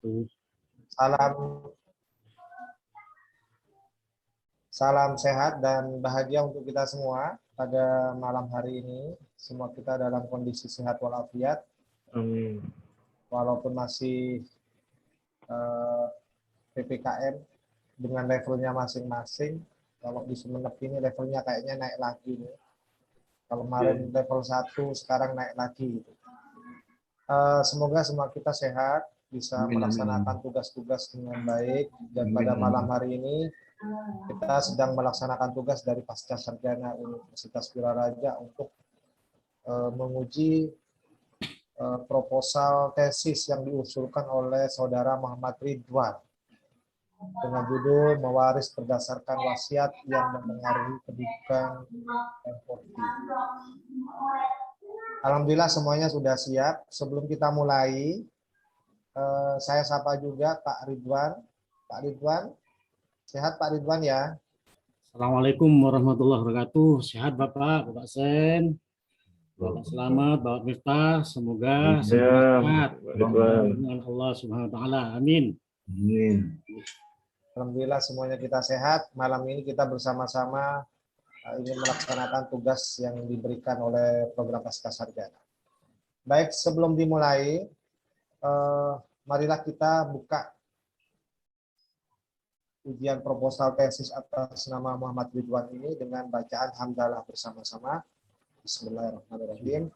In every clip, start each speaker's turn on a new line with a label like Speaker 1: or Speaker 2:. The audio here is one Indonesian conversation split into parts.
Speaker 1: wabarakatuh.
Speaker 2: Salam salam sehat dan bahagia untuk kita semua pada malam hari ini. Semua kita dalam kondisi sehat walafiat.
Speaker 1: Amin.
Speaker 2: Walaupun masih PPKM dengan levelnya masing-masing. Kalau di Sumeneb ini levelnya kayaknya naik lagi nih. Kalau kemarin level 1, sekarang naik lagi. Semoga semua kita sehat, bisa melaksanakan tugas-tugas dengan baik. Dan pada malam hari ini kita sedang melaksanakan tugas dari Pasca Sarjana Universitas Wiraraja untuk menguji proposal tesis yang diusulkan oleh Saudara Muhammad Ridwan dengan judul Mewaris Berdasarkan Wasiat yang Mempengaruhi Pendidikan M40. Alhamdulillah semuanya sudah siap. Sebelum kita mulai, saya sapa juga Pak Ridwan. Pak Ridwan, sehat Pak Ridwan ya?
Speaker 1: Assalamualaikum warahmatullahi wabarakatuh. Sehat Bapak, Bapak Sen. Bapak Selamat, Bapak Miftah. Semoga sehat dengan Allah Subhanahu wa taala. Amin.
Speaker 3: Amin.
Speaker 2: Alhamdulillah semuanya kita sehat. Malam ini kita bersama-sama ingin melaksanakan tugas yang diberikan oleh program Pasca Sarjana. Baik, sebelum dimulai, marilah kita buka ujian proposal tesis atas nama Muhammad Ridwan ini dengan bacaan hamdalah bersama-sama. Bismillahirrahmanirrahim.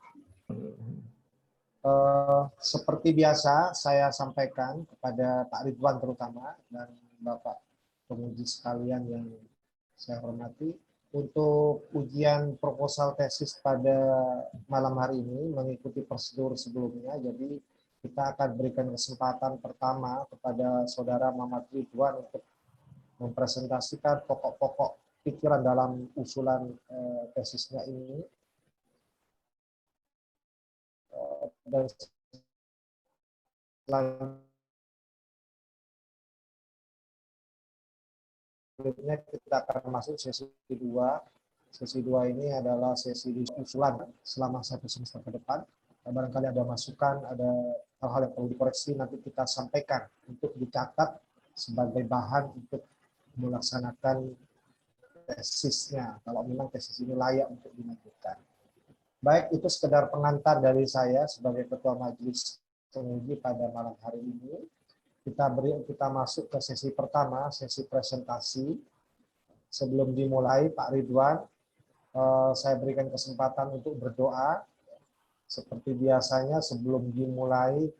Speaker 2: Seperti biasa saya sampaikan kepada Pak Ridwan terutama dan Bapak penguji sekalian yang saya hormati, untuk ujian proposal tesis pada malam hari ini mengikuti prosedur sebelumnya. Jadi kita akan berikan kesempatan pertama kepada Saudara Muhammad Ridwan untuk mempresentasikan pokok-pokok pikiran dalam usulan tesisnya ini. Dan selanjutnya kita akan masuk sesi 2. Sesi 2 ini adalah sesi usulan selama 1 semester ke depan. Barangkali ada masukan, ada hal-hal yang perlu dikoreksi, nanti kita sampaikan untuk dicatat sebagai bahan untuk melaksanakan tesisnya, kalau memang tesis ini layak untuk dilanjutkan. Baik, itu sekedar pengantar dari saya sebagai Ketua Majelis Penguji pada malam hari ini. Kita masuk ke sesi pertama, sesi presentasi. Sebelum dimulai, Pak Ridwan, saya berikan kesempatan untuk berdoa. Seperti biasanya, sebelum dimulai,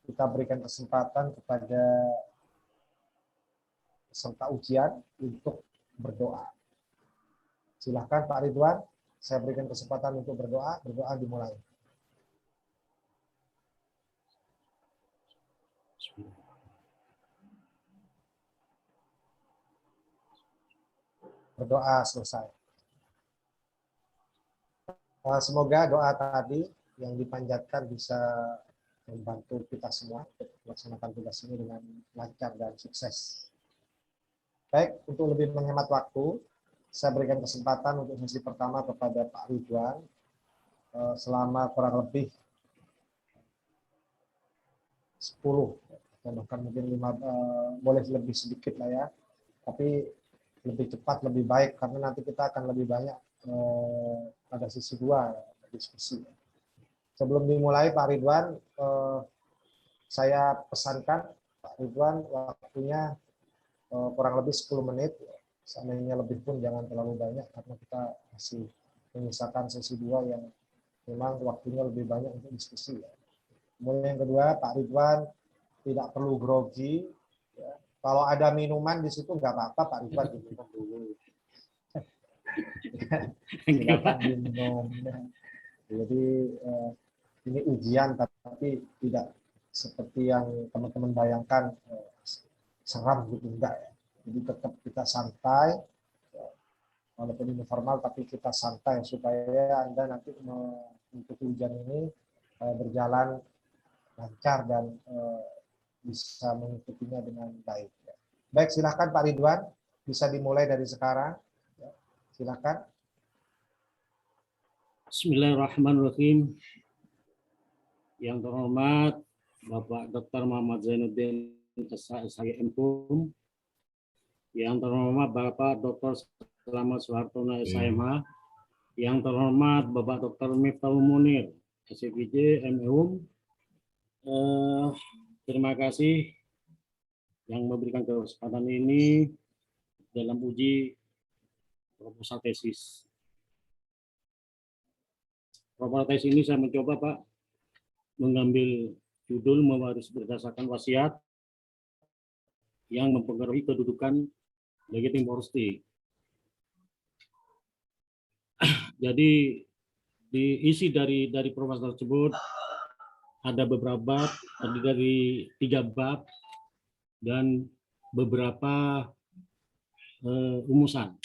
Speaker 2: kita berikan kesempatan kepada peserta ujian untuk berdoa. Silakan Pak Ridwan, saya berikan kesempatan untuk berdoa. Berdoa dimulai. Berdoa selesai. Semoga doa tadi yang dipanjatkan bisa membantu kita semua untuk melaksanakan tugas ini dengan lancar dan sukses. Baik, untuk lebih menghemat waktu, saya berikan kesempatan untuk sesi pertama kepada Pak Ridwan selama kurang lebih 10, bahkan mungkin 5, boleh lebih sedikit lah ya, tapi lebih cepat lebih baik karena nanti kita akan lebih banyak pada sesi 2 diskusi. Sebelum dimulai Pak Ridwan, saya pesankan Pak Ridwan waktunya kurang lebih 10 menit, seandainya lebih pun jangan terlalu banyak karena kita masih menyisakan sesi 2 yang memang waktunya lebih banyak untuk diskusi. Kemudian yang kedua, Pak Ridwan tidak perlu grogi. Ya. Kalau ada minuman di situ nggak apa-apa, Pak Ridwan diminum dulu. Silakan minum. Jadi ini ujian tapi tidak seperti yang teman-teman bayangkan seram gitu, enggak ya. Jadi tetap kita santai, walaupun ini formal tapi kita santai supaya Anda nanti mengikuti ujian ini berjalan lancar dan bisa mengikutinya dengan baik. Baik, silakan Pak Ridwan, bisa dimulai dari sekarang. Silakan.
Speaker 1: Bismillahirrahmanirrahim. Yang terhormat Bapak Dr. Muhammad Zainuddin SIMPUM, yang terhormat Bapak Dr. Selamat Soehartono SIMH, yang terhormat Bapak Dr. Miftahul Munir SIPJ MEUM. Terima kasih yang memberikan kesempatan ini dalam uji proposal tesis. Proposal tesis ini saya mencoba, Pak, mengambil judul mewaris berdasarkan wasiat yang mempengaruhi kedudukan legitim foresti. Jadi diisi dari proposal tersebut ada beberapa bab, terdiri dari 3 bab dan beberapa rumusan.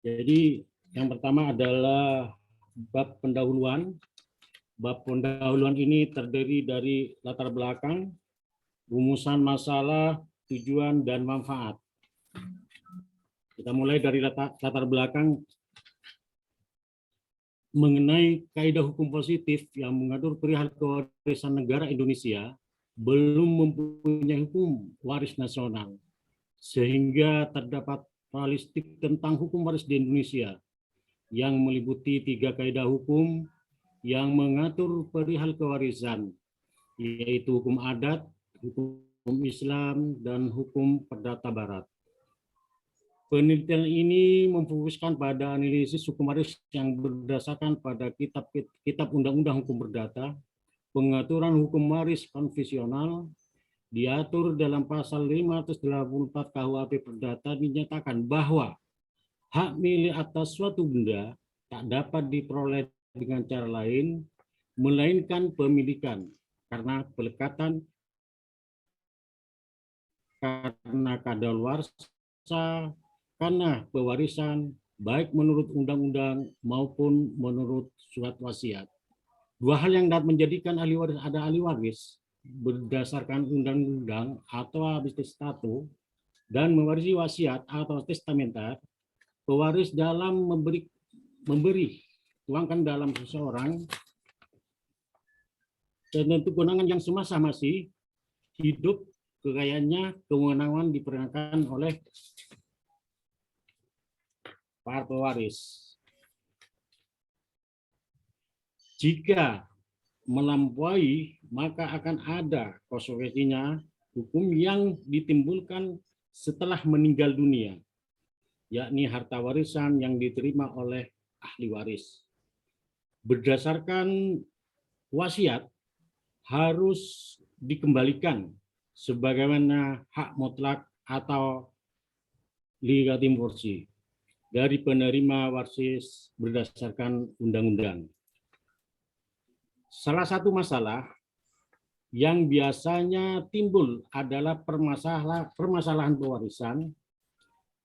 Speaker 1: Jadi yang pertama adalah bab pendahuluan. Bab pendahuluan ini terdiri dari latar belakang, rumusan masalah, tujuan, dan manfaat. Kita mulai dari latar belakang mengenai kaidah hukum positif yang mengatur perihal kewarisan negara Indonesia belum mempunyai hukum waris nasional, sehingga terdapat pluralistik tentang hukum waris di Indonesia yang meliputi 3 kaidah hukum yang mengatur perihal kewarisan, yaitu hukum adat, hukum Islam, dan hukum perdata Barat. Penelitian ini memfokuskan pada analisis hukum waris yang berdasarkan pada kitab Undang-Undang Hukum Perdata. Pengaturan hukum waris konvensional diatur dalam pasal 584 KUHP Perdata dinyatakan bahwa hak milik atas suatu benda tak dapat diperoleh dengan cara lain melainkan pemilikan karena pelekatan, karena kadaluarsa, karena pewarisan, baik menurut undang-undang maupun menurut surat wasiat. 2 hal yang dapat menjadikan ahli waris ada ahli waris berdasarkan undang-undang atau habis testato dan mewarisi wasiat atau testamenter. Pewaris dalam memberi tuangkan dalam seseorang tertentu kewenangan yang semasa masih hidup, kekayaannya, kewenangan diperanakan oleh para pewaris. Jika melampaui, maka akan ada konsekuensinya hukum yang ditimbulkan setelah meninggal dunia, yakni harta warisan yang diterima oleh ahli waris. Berdasarkan wasiat harus dikembalikan sebagaimana hak mutlak atau legitim foresti dari penerima waris berdasarkan undang-undang. Salah satu masalah yang biasanya timbul adalah permasalahan pewarisan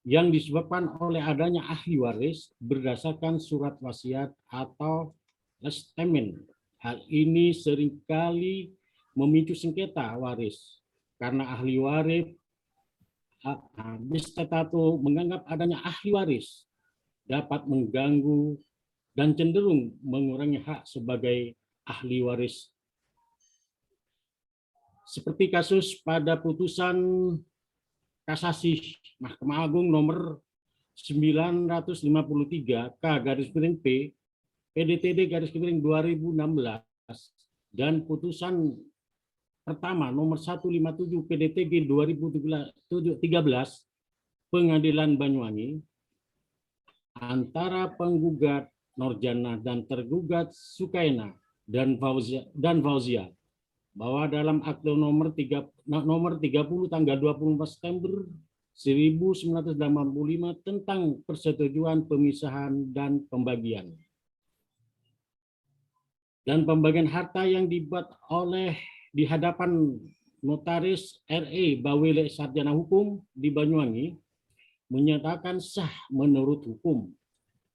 Speaker 1: yang disebabkan oleh adanya ahli waris berdasarkan surat wasiat atau testamen. Hal ini seringkali memicu sengketa waris karena ahli waris habis testato menganggap adanya ahli waris dapat mengganggu dan cenderung mengurangi hak sebagai ahli waris. Seperti kasus pada putusan kasasi Mahkamah Agung nomor 953 K/P PDTD/2016 dan putusan pertama nomor 157 PDTG 2013 Pengadilan Banyuwangi antara penggugat Norjana dan tergugat Sukaina dan Fauzia bahwa dalam akte nomor 30 tanggal 24 September 1985 tentang persetujuan pemisahan dan pembagian harta yang dibuat oleh di hadapan Notaris R.E. Bawile Sarjana Hukum di Banyuwangi menyatakan sah menurut hukum.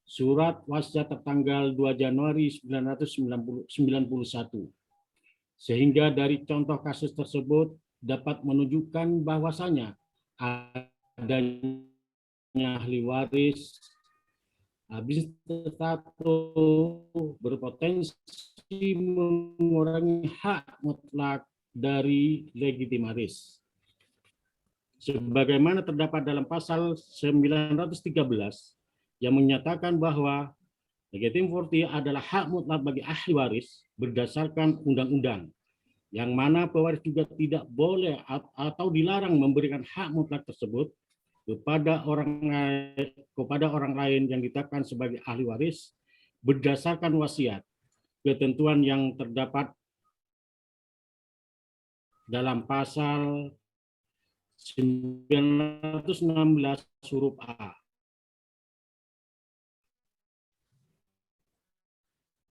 Speaker 1: Surat wasiat tertanggal 2 Januari 1991. Sehingga dari contoh kasus tersebut dapat menunjukkan bahwasanya adanya ahli waris Habis satu berpotensi mengurangi hak mutlak dari legitimaris. Sebagaimana terdapat dalam pasal 913 yang menyatakan bahwa legitimity adalah hak mutlak bagi ahli waris berdasarkan undang-undang, yang mana pewaris juga tidak boleh atau dilarang memberikan hak mutlak tersebut kepada orang lain yang ditetapkan sebagai ahli waris berdasarkan wasiat, ketentuan yang terdapat dalam pasal 916 huruf A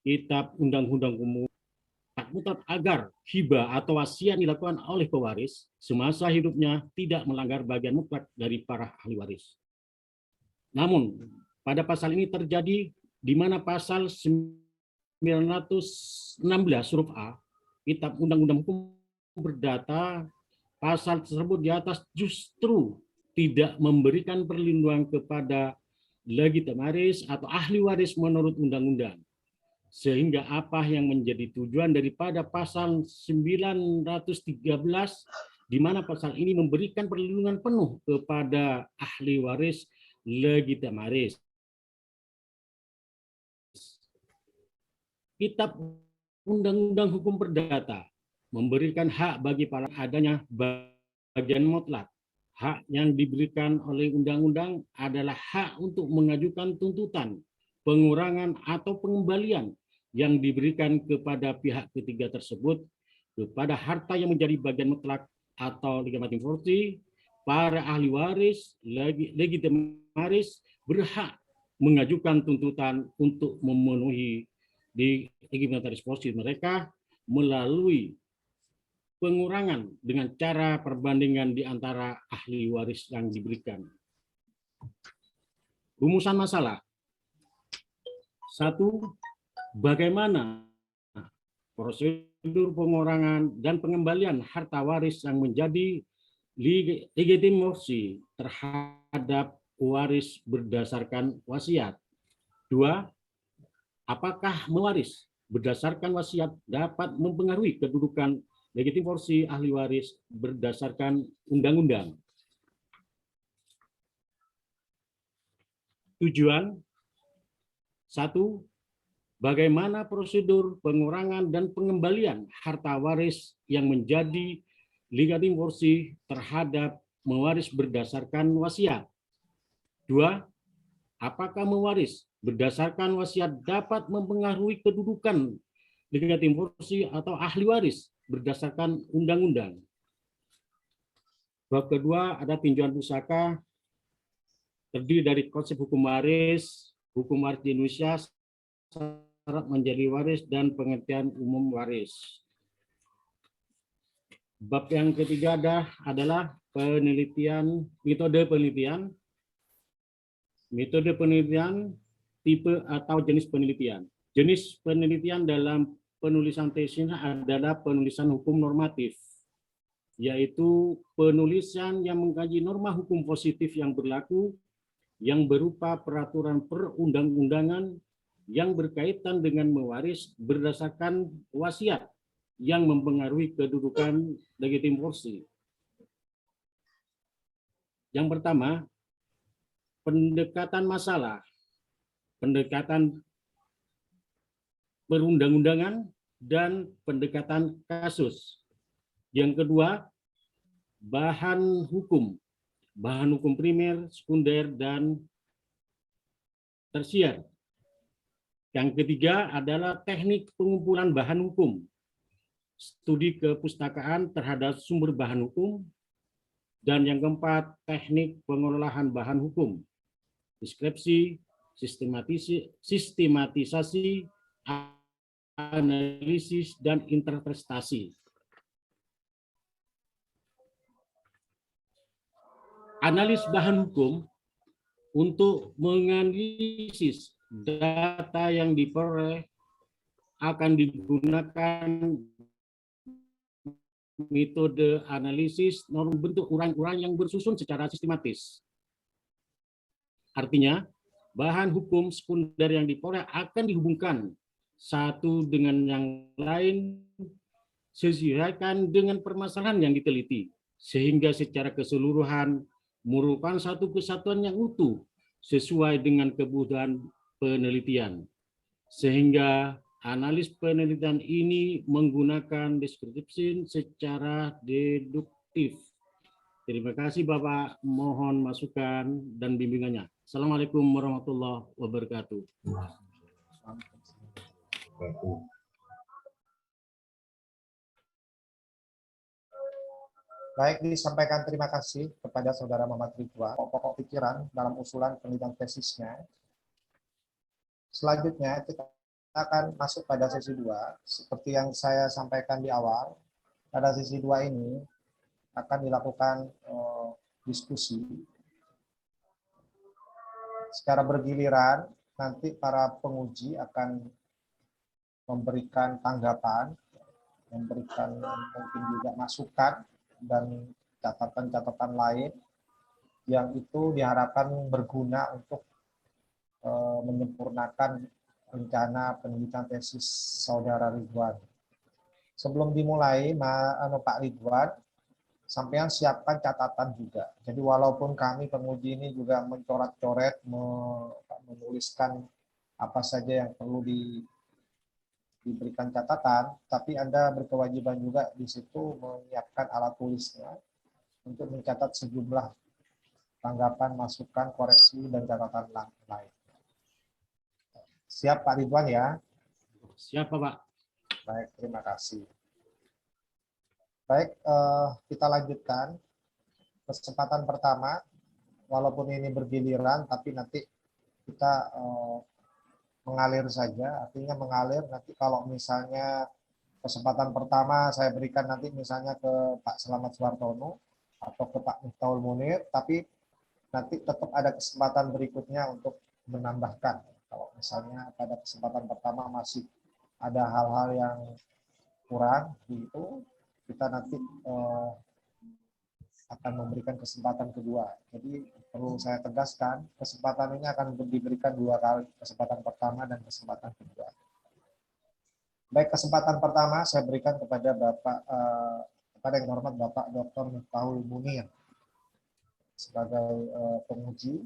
Speaker 1: Kitab Undang-Undang Umum agar hibah atau wasiat dilakukan oleh pewaris semasa hidupnya tidak melanggar bagian mutlak dari para ahli waris. Namun, pada pasal ini terjadi di mana pasal 916 huruf A Kitab Undang-Undang Hukum Perdata, pasal tersebut di atas justru tidak memberikan perlindungan kepada legitimaris atau ahli waris menurut undang-undang. Sehingga apa yang menjadi tujuan daripada pasal 913, di mana pasal ini memberikan perlindungan penuh kepada ahli waris legitimaris. Kitab Undang-Undang Hukum Perdata memberikan hak bagi para adanya bagian mutlak. Hak yang diberikan oleh undang-undang adalah hak untuk mengajukan tuntutan, pengurangan atau pengembalian yang diberikan kepada pihak ketiga tersebut kepada harta yang menjadi bagian mutlak atau legitimate property. Para ahli waris legitimaris berhak mengajukan tuntutan untuk memenuhi di legitimate property mereka melalui pengurangan dengan cara perbandingan di antara ahli waris yang diberikan. Rumusan masalah. 1. Bagaimana prosedur pengurangan dan pengembalian harta waris yang menjadi legitimasi terhadap waris berdasarkan wasiat. 2. Apakah mewaris berdasarkan wasiat dapat mempengaruhi kedudukan legitimasi ahli waris berdasarkan undang-undang. Tujuan. 1. Bagaimana prosedur pengurangan dan pengembalian harta waris yang menjadi legitimasi terhadap mewaris berdasarkan wasiat. 2. Apakah mewaris berdasarkan wasiat dapat mempengaruhi kedudukan legitimasi atau ahli waris berdasarkan undang-undang. Bab kedua ada tinjauan pusaka, terdiri dari konsep hukum waris di Indonesia, syarat menjadi waris, dan pengertian umum waris. Bab yang ketiga adalah penelitian, metode penelitian, tipe atau jenis penelitian. Jenis penelitian dalam penulisan tesis adalah penulisan hukum normatif, yaitu penulisan yang mengkaji norma hukum positif yang berlaku, yang berupa peraturan perundang-undangan yang berkaitan dengan mewaris berdasarkan wasiat yang mempengaruhi kedudukan legitimasi. Yang pertama, pendekatan masalah, pendekatan perundang-undangan, dan pendekatan kasus. Yang kedua, bahan hukum primer, sekunder, dan tersier. Yang ketiga adalah teknik pengumpulan bahan hukum, studi kepustakaan terhadap sumber bahan hukum, dan yang keempat, teknik pengelolaan bahan hukum, deskripsi, sistematisasi, analisis, dan interpretasi. Analis bahan hukum untuk menganalisis data yang diperoleh akan digunakan metode analisis norma bentuk urang-urang yang bersusun secara sistematis. Artinya, bahan hukum sekunder yang diperoleh akan dihubungkan satu dengan yang lain sesuaikan dengan permasalahan yang diteliti, sehingga secara keseluruhan merupakan satu kesatuan yang utuh sesuai dengan kebutuhan penelitian. Sehingga analis penelitian ini menggunakan deskripsi secara deduktif. Terima kasih Bapak, mohon masukan dan bimbingannya. Assalamualaikum warahmatullahi wabarakatuh.
Speaker 2: Baik, disampaikan terima kasih kepada Saudara Muhammad Ridwan, pokok pikiran dalam usulan penelitian tesisnya. Selanjutnya kita akan masuk pada sesi 2. Seperti yang saya sampaikan di awal, pada sesi 2 ini akan dilakukan diskusi secara bergiliran. Nanti para penguji akan memberikan tanggapan, memberikan mungkin juga masukan dan catatan-catatan lain yang itu diharapkan berguna untuk menyempurnakan rencana penelitian tesis Saudara Ridwan. Sebelum dimulai, Pak Ridwan, sampean siapkan catatan juga. Jadi walaupun kami penguji ini juga mencoret-coret, menuliskan apa saja yang perlu diberikan catatan, tapi Anda berkewajiban juga di situ menyiapkan alat tulisnya untuk mencatat sejumlah tanggapan, masukan, koreksi, dan catatan lain. Siap Pak Ridwan ya?
Speaker 1: Siap Pak.
Speaker 2: Baik, terima kasih. Baik, kita lanjutkan. Kesempatan pertama, walaupun ini bergiliran, tapi nanti kita mengalir saja. Artinya mengalir, nanti kalau misalnya kesempatan pertama saya berikan nanti misalnya ke Pak Selamat Suhartono atau ke Pak Miftahul Munir, tapi nanti tetap ada kesempatan berikutnya untuk menambahkan. Kalau misalnya pada kesempatan pertama masih ada hal-hal yang kurang, itu kita nanti akan memberikan kesempatan kedua. Jadi perlu saya tegaskan, kesempatan ini akan diberikan 2 kali, kesempatan pertama dan kesempatan kedua. Baik, kesempatan pertama saya berikan kepada kepada yang hormat Bapak Dr. Miftahul Munir sebagai penguji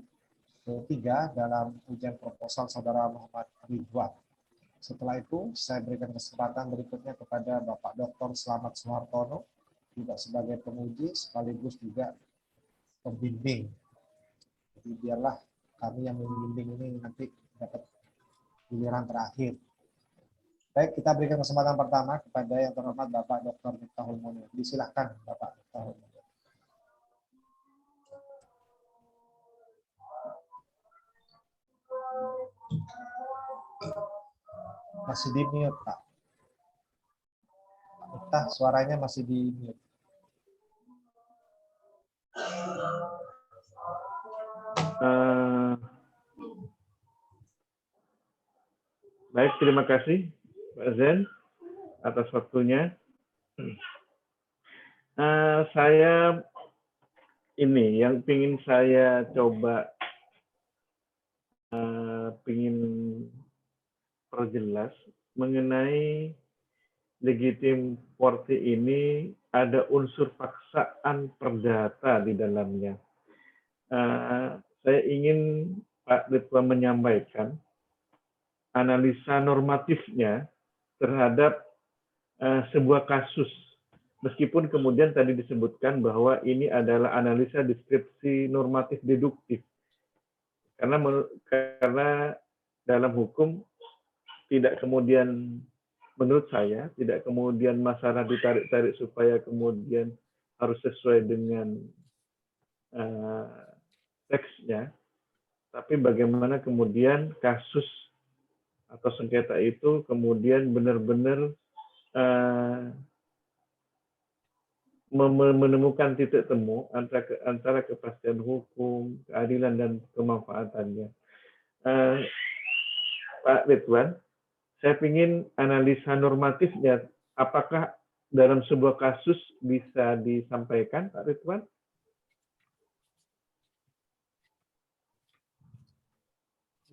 Speaker 2: ketiga dalam ujian proposal Saudara Muhammad Ridwan. Setelah itu, saya berikan kesempatan berikutnya kepada Bapak Dr. Selamat Suhartono, juga sebagai penguji, sekaligus juga pembimbing. Jadi biarlah kami yang membimbing ini nanti dapat giliran terakhir. Baik, kita berikan kesempatan pertama kepada yang terhormat Bapak Dr. Miftahul Munir. Disilahkan Bapak Miftahul Munir. Masih di mute, Pak. Pak Miftah, suaranya masih di mute.
Speaker 3: Baik, terima kasih Pak Zen atas waktunya. Saya ini yang ingin saya coba ingin perjelas mengenai legitim forte ini ada unsur paksaan perdata di dalamnya. Saya ingin Pak Ridwan menyampaikan analisa normatifnya terhadap sebuah kasus. Meskipun kemudian tadi disebutkan bahwa ini adalah analisa deskripsi normatif deduktif. Karena dalam hukum tidak kemudian, menurut saya, tidak kemudian masalah ditarik-tarik supaya kemudian harus sesuai dengan teksnya, tapi bagaimana kemudian kasus atau sengketa itu kemudian benar-benar menemukan titik temu antara kepastian hukum, keadilan, dan kemanfaatannya. Pak Ridwan, saya ingin analisa normatifnya, apakah dalam sebuah kasus bisa disampaikan, Pak Ridwan?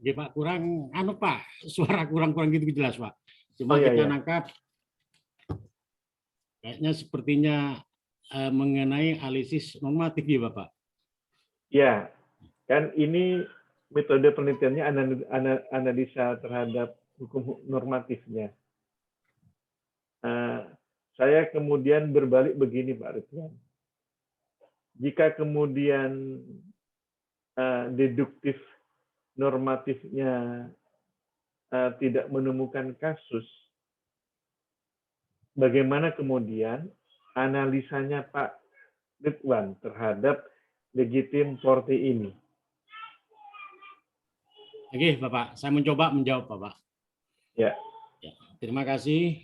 Speaker 1: Oke, Pak, kurang Pak, suara kurang gitu jelas, Pak.
Speaker 3: Oh
Speaker 1: Cuma
Speaker 3: iya,
Speaker 1: kita
Speaker 3: iya.
Speaker 1: nangkap kayaknya sepertinya mengenai analisis normatif ya, Bapak.
Speaker 3: Ya, kan ini metode penelitiannya analisa terhadap hukum normatifnya. Saya kemudian berbalik begini, Pak Ridwan. Jika kemudian deduktif normatifnya tidak menemukan kasus, bagaimana kemudian analisanya Pak Ridwan terhadap legitim forte ini?
Speaker 1: Oke, Bapak, saya mencoba menjawab, Bapak.
Speaker 3: Ya.
Speaker 1: Terima kasih.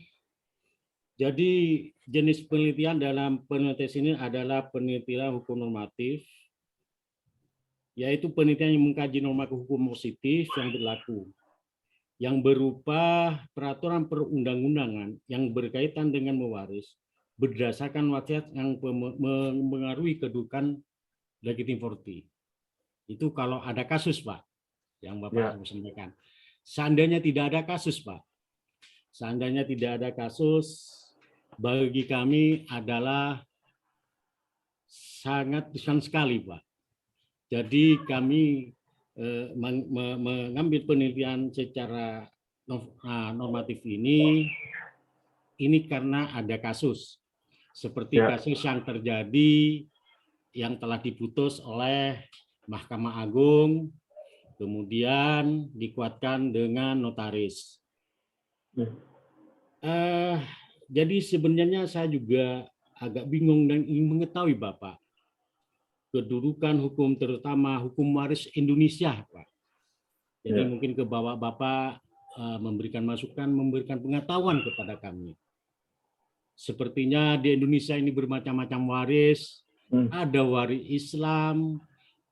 Speaker 1: Jadi jenis penelitian dalam penelitian ini adalah penelitian hukum normatif, yaitu penelitian yang mengkaji norma hukum positif yang berlaku, yang berupa peraturan perundang-undangan yang berkaitan dengan mewaris berdasarkan wasiat yang mengaruhi kedudukan legitim forte. Itu kalau ada kasus, Pak, yang Bapak sampaikan. Seandainya tidak ada kasus, Pak, seandainya tidak ada kasus, bagi kami adalah sangat besar sekali, Pak. Jadi kami mengambil penelitian secara normatif ini karena ada kasus. Seperti kasus yang terjadi yang telah diputus oleh Mahkamah Agung, kemudian dikuatkan dengan notaris. Jadi sebenarnya saya juga agak bingung dan ingin mengetahui Bapak kedudukan hukum, terutama hukum waris Indonesia, Pak. Jadi mungkin ke Bapak memberikan masukan, memberikan pengetahuan kepada kami. Sepertinya di Indonesia ini bermacam-macam waris, ada waris Islam,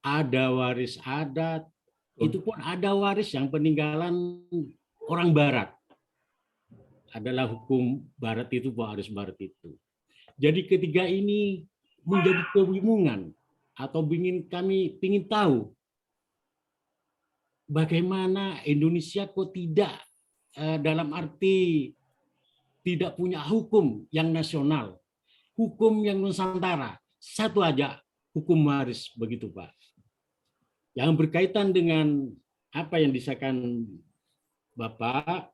Speaker 1: ada waris adat, itu pun ada waris yang peninggalan orang Barat. Adalah hukum Barat itu, waris Barat itu. Jadi ketiga ini menjadi kebingungan atau kami ingin tahu bagaimana Indonesia kok tidak dalam arti tidak punya hukum yang nasional, hukum yang Nusantara. Satu aja, hukum waris, begitu Pak. Yang berkaitan dengan apa yang disahkan Bapak,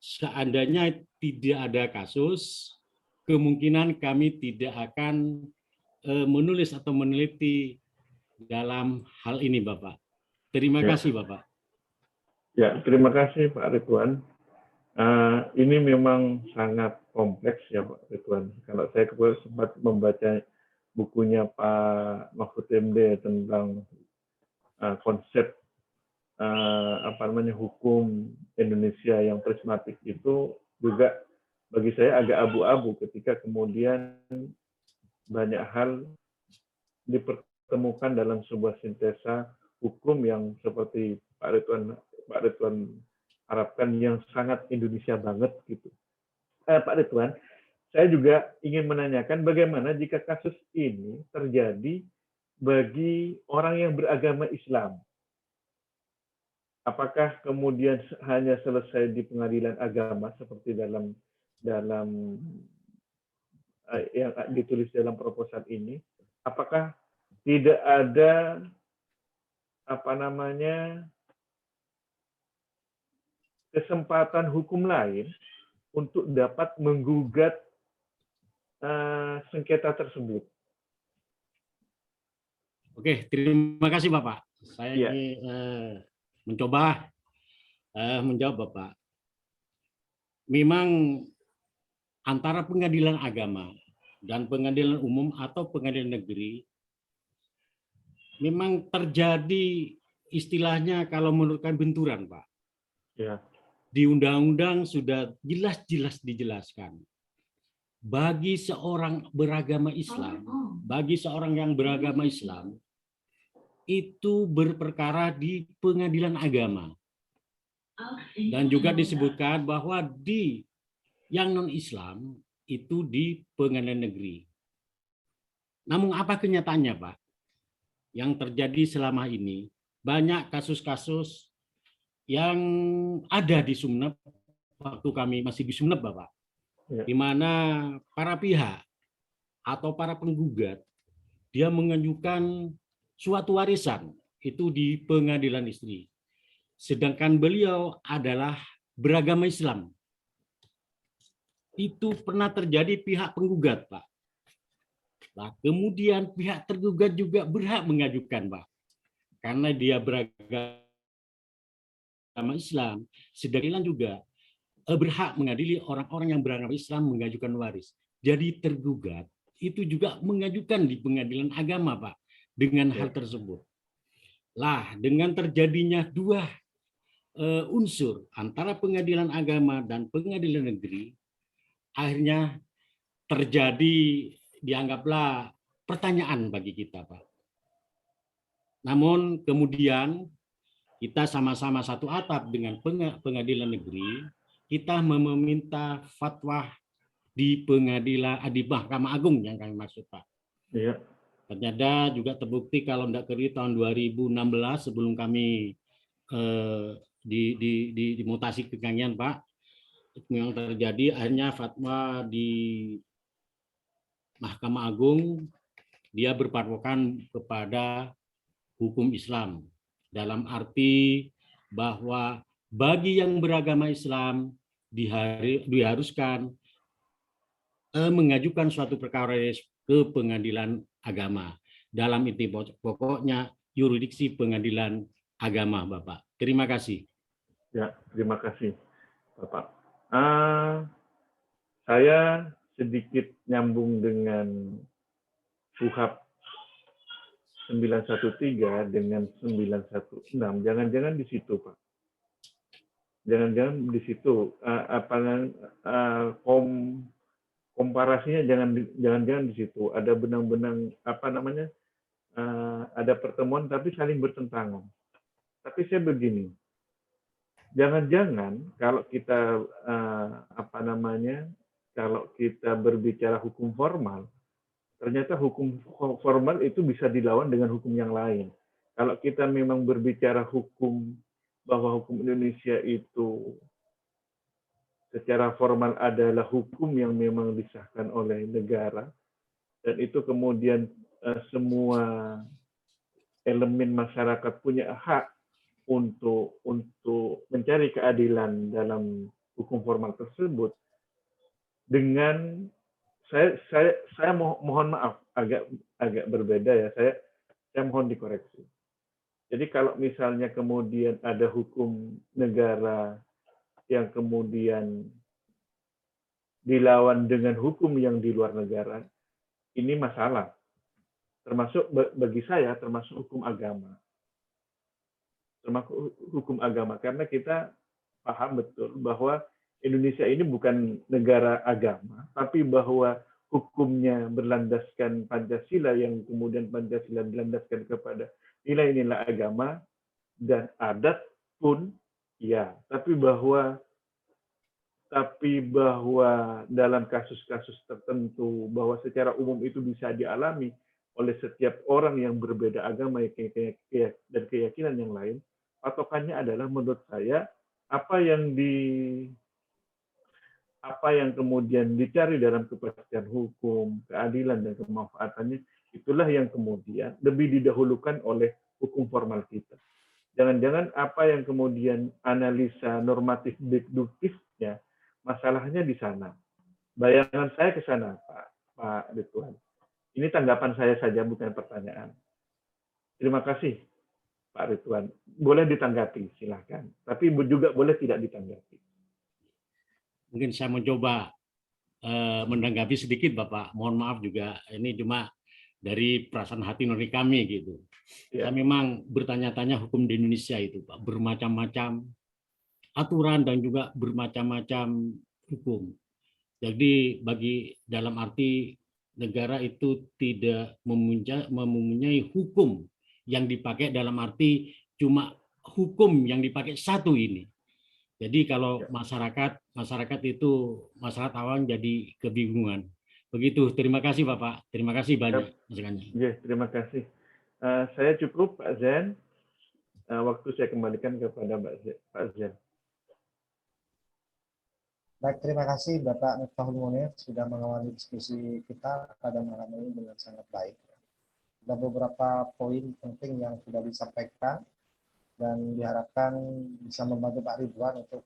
Speaker 1: seandainya tidak ada kasus, kemungkinan kami tidak akan menulis atau meneliti dalam hal ini, Bapak. Terima kasih, Bapak.
Speaker 3: Ya, terima kasih, Pak Ridwan. Ini memang sangat kompleks ya, Pak Ridwan. Kalau saya sempat membaca bukunya Pak Mahfud MD tentang konsep hukum Indonesia yang prismatik itu juga bagi saya agak abu-abu ketika kemudian banyak hal dipertemukan dalam sebuah sintesa hukum yang seperti Pak Ridwan harapkan yang sangat Indonesia banget gitu. Pak Ridwan, saya juga ingin menanyakan bagaimana jika kasus ini terjadi bagi orang yang beragama Islam. Apakah kemudian hanya selesai di pengadilan agama seperti dalam yang ditulis dalam proposal ini? Apakah tidak ada kesempatan hukum lain untuk dapat menggugat sengketa tersebut?
Speaker 1: Oke, terima kasih Bapak. Saya ingin mencoba menjawab Bapak. Memang antara pengadilan agama dan pengadilan umum atau pengadilan negeri memang terjadi istilahnya kalau menurut kami benturan, Pak.
Speaker 3: Ya.
Speaker 1: Di undang-undang sudah jelas-jelas dijelaskan. Bagi seorang beragama Islam, bagi seorang yang beragama Islam, itu berperkara di pengadilan agama. Dan juga disebutkan bahwa di yang non-Islam itu di pengadilan negeri. Namun apa kenyataannya, Pak? Yang terjadi selama ini, banyak kasus-kasus yang ada di Sumeneb waktu kami masih di Sumeneb, Bapak,
Speaker 3: Ya.
Speaker 1: di mana para pihak atau para penggugat dia mengajukan suatu warisan itu di pengadilan istri. Sedangkan beliau adalah beragama Islam. Itu pernah terjadi pihak penggugat, Pak. Nah, kemudian pihak tergugat juga berhak mengajukan, Pak. Karena dia beragama Islam, sedangkan juga berhak mengadili orang-orang yang beragama Islam mengajukan waris. Jadi tergugat itu juga mengajukan di pengadilan agama, Pak, dengan hal tersebut. Lah, dengan terjadinya dua unsur antara pengadilan agama dan pengadilan negeri, akhirnya terjadi dianggaplah pertanyaan bagi kita, Pak. Namun kemudian kita sama-sama satu atap dengan pengadilan negeri, kita meminta fatwa di pengadilan di Mahkamah Agung yang kami maksud, Pak.
Speaker 3: Iya.
Speaker 1: Ternyata juga terbukti kalau tidak keliru tahun 2016 sebelum kami dimutasi ke Kangian, Pak, yang terjadi akhirnya fatwa di Mahkamah Agung dia berpatokan kepada hukum Islam dalam arti bahwa bagi yang beragama Islam diharuskan mengajukan suatu perkara ke pengadilan agama. Dalam inti pokoknya yurisdiksi pengadilan agama, Bapak. Terima kasih.
Speaker 3: Ya, terima kasih, Bapak. Saya sedikit nyambung dengan KUHP 913 dengan 916. Jangan-jangan di situ, Pak. Jangan-jangan di situ komparasinya jangan-jangan di situ ada benang-benang ada pertemuan tapi saling bertentangan. Tapi saya begini, jangan-jangan kalau kita kalau kita berbicara hukum formal, ternyata hukum formal itu bisa dilawan dengan hukum yang lain. Kalau kita memang berbicara hukum bahwa hukum Indonesia itu secara formal adalah hukum yang memang disahkan oleh negara, dan itu kemudian semua elemen masyarakat punya hak untuk mencari keadilan dalam hukum formal tersebut. Dengan saya mohon maaf agak berbeda ya, saya mohon dikoreksi. Jadi kalau misalnya kemudian ada hukum negara yang kemudian dilawan dengan hukum yang di luar negara, ini masalah. Termasuk bagi saya, termasuk hukum agama. Termasuk hukum agama, karena kita paham betul bahwa Indonesia ini bukan negara agama, tapi bahwa hukumnya berlandaskan Pancasila, yang kemudian Pancasila berlandaskan kepada nilai-nilai agama dan adat pun ya, tapi bahwa dalam kasus-kasus tertentu bahwa secara umum itu bisa dialami oleh setiap orang yang berbeda agama dan keyakinan yang lain, patokannya adalah menurut saya apa yang kemudian dicari dalam kepastian hukum, keadilan dan kemanfaatannya, itulah yang kemudian lebih didahulukan oleh hukum formal kita. Jangan-jangan apa yang kemudian analisa normatif deduktifnya, masalahnya di sana. Bayangan saya ke sana, Pak Ridwan. Ini tanggapan saya saja, bukan pertanyaan. Terima kasih, Pak Ridwan. Boleh ditanggapi, silahkan. Tapi juga boleh tidak ditanggapi.
Speaker 1: Mungkin saya mencoba menanggapi sedikit, Bapak. Mohon maaf juga, ini cuma dari perasaan hati nurani kami gitu. Ya. Saya memang bertanya-tanya hukum di Indonesia itu, Pak, bermacam-macam aturan dan juga bermacam-macam hukum. Jadi bagi dalam arti negara itu tidak mempunyai hukum yang dipakai dalam arti cuma hukum yang dipakai satu ini. Jadi kalau masyarakat itu masyarakat awam jadi kebingungan. Begitu. Terima kasih Bapak. Terima kasih banyak masukannya.
Speaker 3: Ya, terima kasih. Saya cukup Pak Zen. waktu saya kembalikan kepada Pak Zen.
Speaker 2: Baik, terima kasih Bapak Miftahul Munir sudah mengawali diskusi kita pada malam ini dengan sangat baik. Ada beberapa poin penting yang sudah disampaikan dan diharapkan bisa membantu Pak Ridwan untuk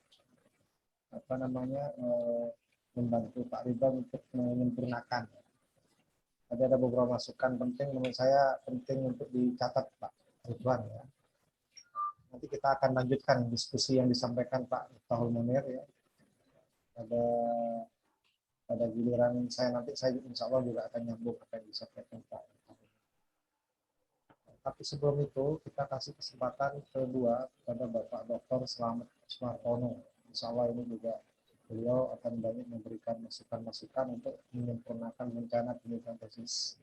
Speaker 2: membantu Pak Ridwan untuk menyempurnakan. Ada beberapa masukan penting menurut saya penting untuk dicatat Pak Ridwan ya. Nanti kita akan lanjutkan diskusi yang disampaikan Pak Miftahul Munir ya. Pada giliran saya nanti saya insya Allah juga akan nyambung apa yang disampaikan Pak. Tapi sebelum itu kita kasih kesempatan kedua kepada Bapak Dr. Slamet Sumartono. Insya Allah ini juga beliau akan banyak memberikan masukan-masukan untuk menyempurnakan rencana penelitian tesis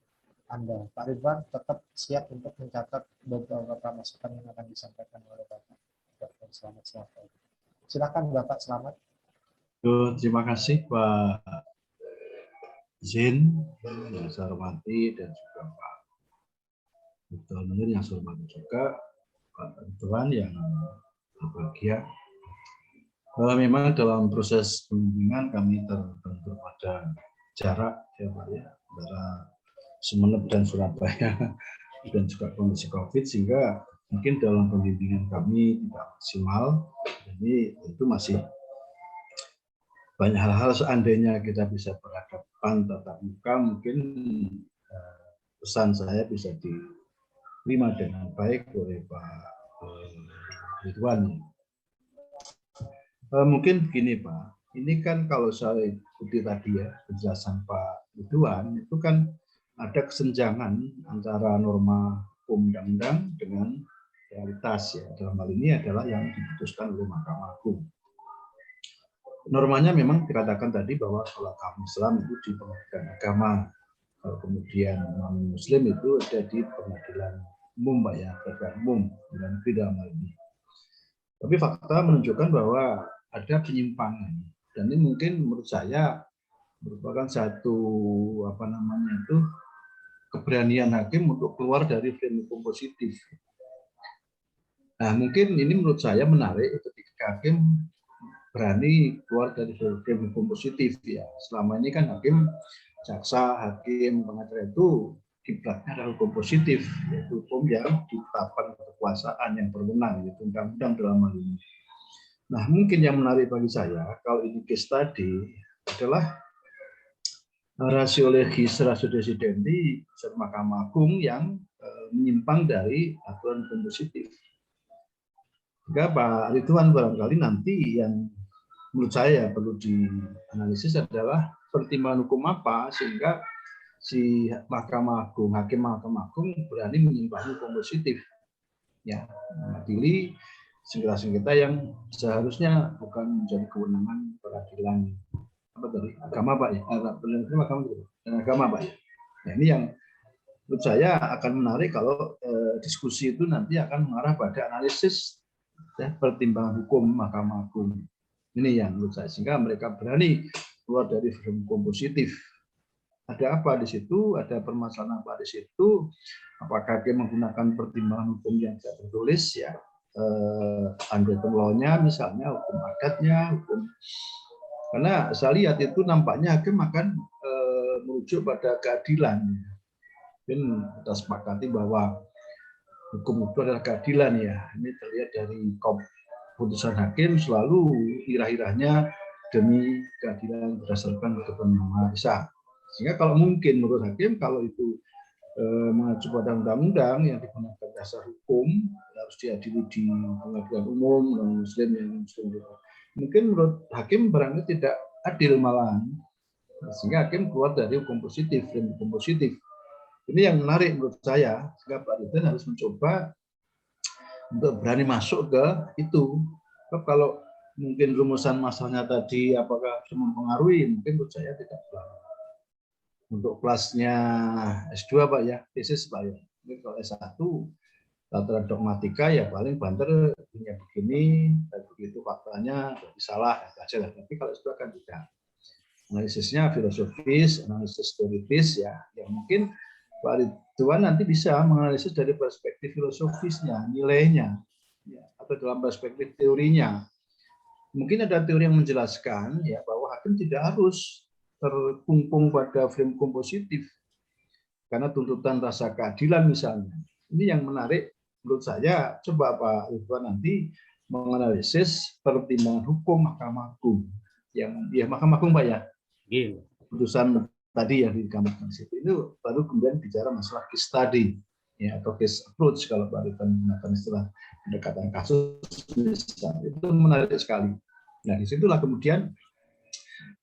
Speaker 2: Anda. Pak Ridwan tetap siap untuk mencatat beberapa masukan yang akan disampaikan oleh Bapak Dr. Slamet Sumartono. Silakan Bapak Slamet.
Speaker 4: Terima kasih Pak Zin yang saya hormati dan juga Pak Dr. Munir yang saya hormati juga Pak Ridwan yang berbahagia. Memang dalam proses pembimbingan kami terbentur pada jarak ya Pak ya antara Sumeneb dan Surabaya dan juga kondisi COVID sehingga mungkin dalam pembimbingan kami tidak maksimal. Ini tentu masih banyak hal-hal seandainya kita bisa berhadapan tatap muka mungkin pesan saya bisa diterima dengan baik oleh Pak Ridwan. Mungkin begini Pak, ini kan kalau saya ikuti tadi ya penjelasan Pak Ridwan itu kan ada kesenjangan antara norma hukum undang-undang dengan realitas ya. Dalam hal ini adalah yang diputuskan oleh Mahkamah Agung. Normanya memang dikatakan tadi bahwa kalau agama Islam itu di pengadilan agama, kalau kemudian non-Muslim itu ada di pengadilan umum Pak ya, pengadilan umum dan negeri dalam hal ini. Tapi fakta menunjukkan bahwa ada penyimpangan dan ini mungkin menurut saya merupakan satu keberanian hakim untuk keluar dari frame hukum positif. Nah mungkin ini menurut saya menarik ketika hakim berani keluar dari frame hukum positif ya. Selama ini kan hakim, jaksa, hakim, pengacara itu kiblatnya adalah hukum positif, yaitu hukum yang ditetapkan kekuasaan yang berwenang, yaitu undang-undang dalam hal ini. Nah mungkin yang menarik bagi saya kalau ini case tadi adalah rasio legis, rasio desidendi Mahkamah Agung yang menyimpang dari aturan hukum positif. Sehingga Pak Ridwan barangkali nanti yang menurut saya perlu dianalisis adalah pertimbangan hukum apa sehingga si Mahkamah Agung, hakim Mahkamah Agung berani menyimpangi hukum positif, ya, mengadili sengketa-sengketa yang seharusnya bukan menjadi kewenangan peradilan agama Pak ya, agama Pak ya. Nah ini yang menurut saya akan menarik kalau diskusi itu nanti akan mengarah pada analisis ya, pertimbangan hukum Mahkamah Agung. Ini yang menurut saya, sehingga mereka berani keluar dari frame hukum positif. Ada apa di situ? Ada permasalahan apa di situ? Apakah dia menggunakan pertimbangan hukum yang tidak tertulis ya? Unwritten law-nya misalnya, hukum adatnya, hukum. Karena saya lihat itu nampaknya hakim akan merujuk pada keadilan. Mungkin kita sepakati bahwa hukum itu adalah keadilan ya. Ini terlihat dari putusan hakim selalu irah-irahnya demi keadilan berdasarkan ketentuan Yang Maha Esa. Sehingga kalau mungkin menurut hakim kalau itu mengacu pada undang-undang yang digunakan dasar hukum harus diadili di pengadilan umum non-Muslim yang Muslim. Mungkin menurut hakim barangkali tidak adil malahan. Sehingga hakim keluar dari hukum positif dan hukum positif. Ini yang menarik menurut saya. Sehingga Pak Ridwan harus mencoba untuk berani masuk ke itu. Kalau mungkin rumusan masalahnya tadi apakah mempengaruhi, mungkin menurut saya tidak terlalu. Untuk kelasnya S2 Pak ya, tesis Pak ya. Mungkin kalau S1 tata dogmatika ya paling banter punya begini, dan begitu faktanya berarti salah aja lah. Tapi kalau S2 kan tidak. Analisisnya filosofis, analisis teoritis ya, yang mungkin Pak Ridwan nanti bisa menganalisis dari perspektif filosofisnya, nilainya. ya, atau dalam perspektif teorinya. Mungkin ada teori yang menjelaskan ya bahwa hakim tidak harus terkungkung pada frame kompositif karena tuntutan rasa keadilan misalnya. Ini yang menarik menurut saya. Coba Pak Ridwan nanti menganalisis pertimbangan hukum Mahkamah Agung yang ya Mahkamah Agung Pak ya.
Speaker 1: Iya.
Speaker 4: Putusan tadi yang digambarkan itu baru kemudian bicara masalah case study ya atau case approach kalau Pak Ridwan menggunakan istilah pendekatan kasus misalnya. Itu menarik sekali. Nah disitulah kemudian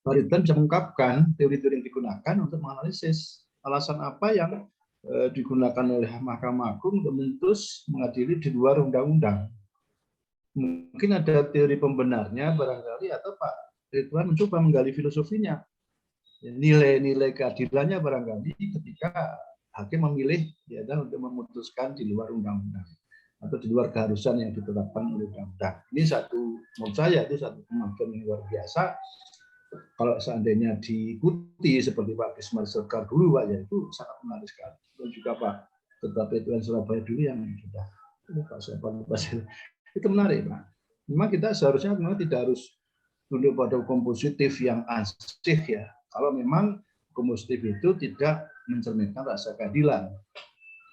Speaker 4: Pak Ridwan bisa mengungkapkan teori-teori yang digunakan untuk menganalisis alasan apa yang digunakan oleh Mahkamah Agung untuk memutus mengadili di luar undang-undang. Mungkin ada teori pembenarnya barangkali atau Pak Ridwan mencoba menggali filosofinya. Nilai-nilai keadilannya barangkali ketika hakim memilih ya untuk memutuskan di luar undang-undang atau di luar keharusan yang ditetapkan oleh undang-undang. Ini satu menurut saya itu satu kemajuan yang luar biasa. Kalau seandainya diikuti seperti Pak Bismar Sekar dulu Pak ya itu sangat menarik sekali. Dan juga Pak Ketua PT Surabaya dulu yang sudah Pak siapa itu menarik Pak. Memang kita seharusnya memang tidak harus tunduk pada hukum positif yang ansih ya. Kalau memang hukum positif itu tidak mencerminkan rasa keadilan.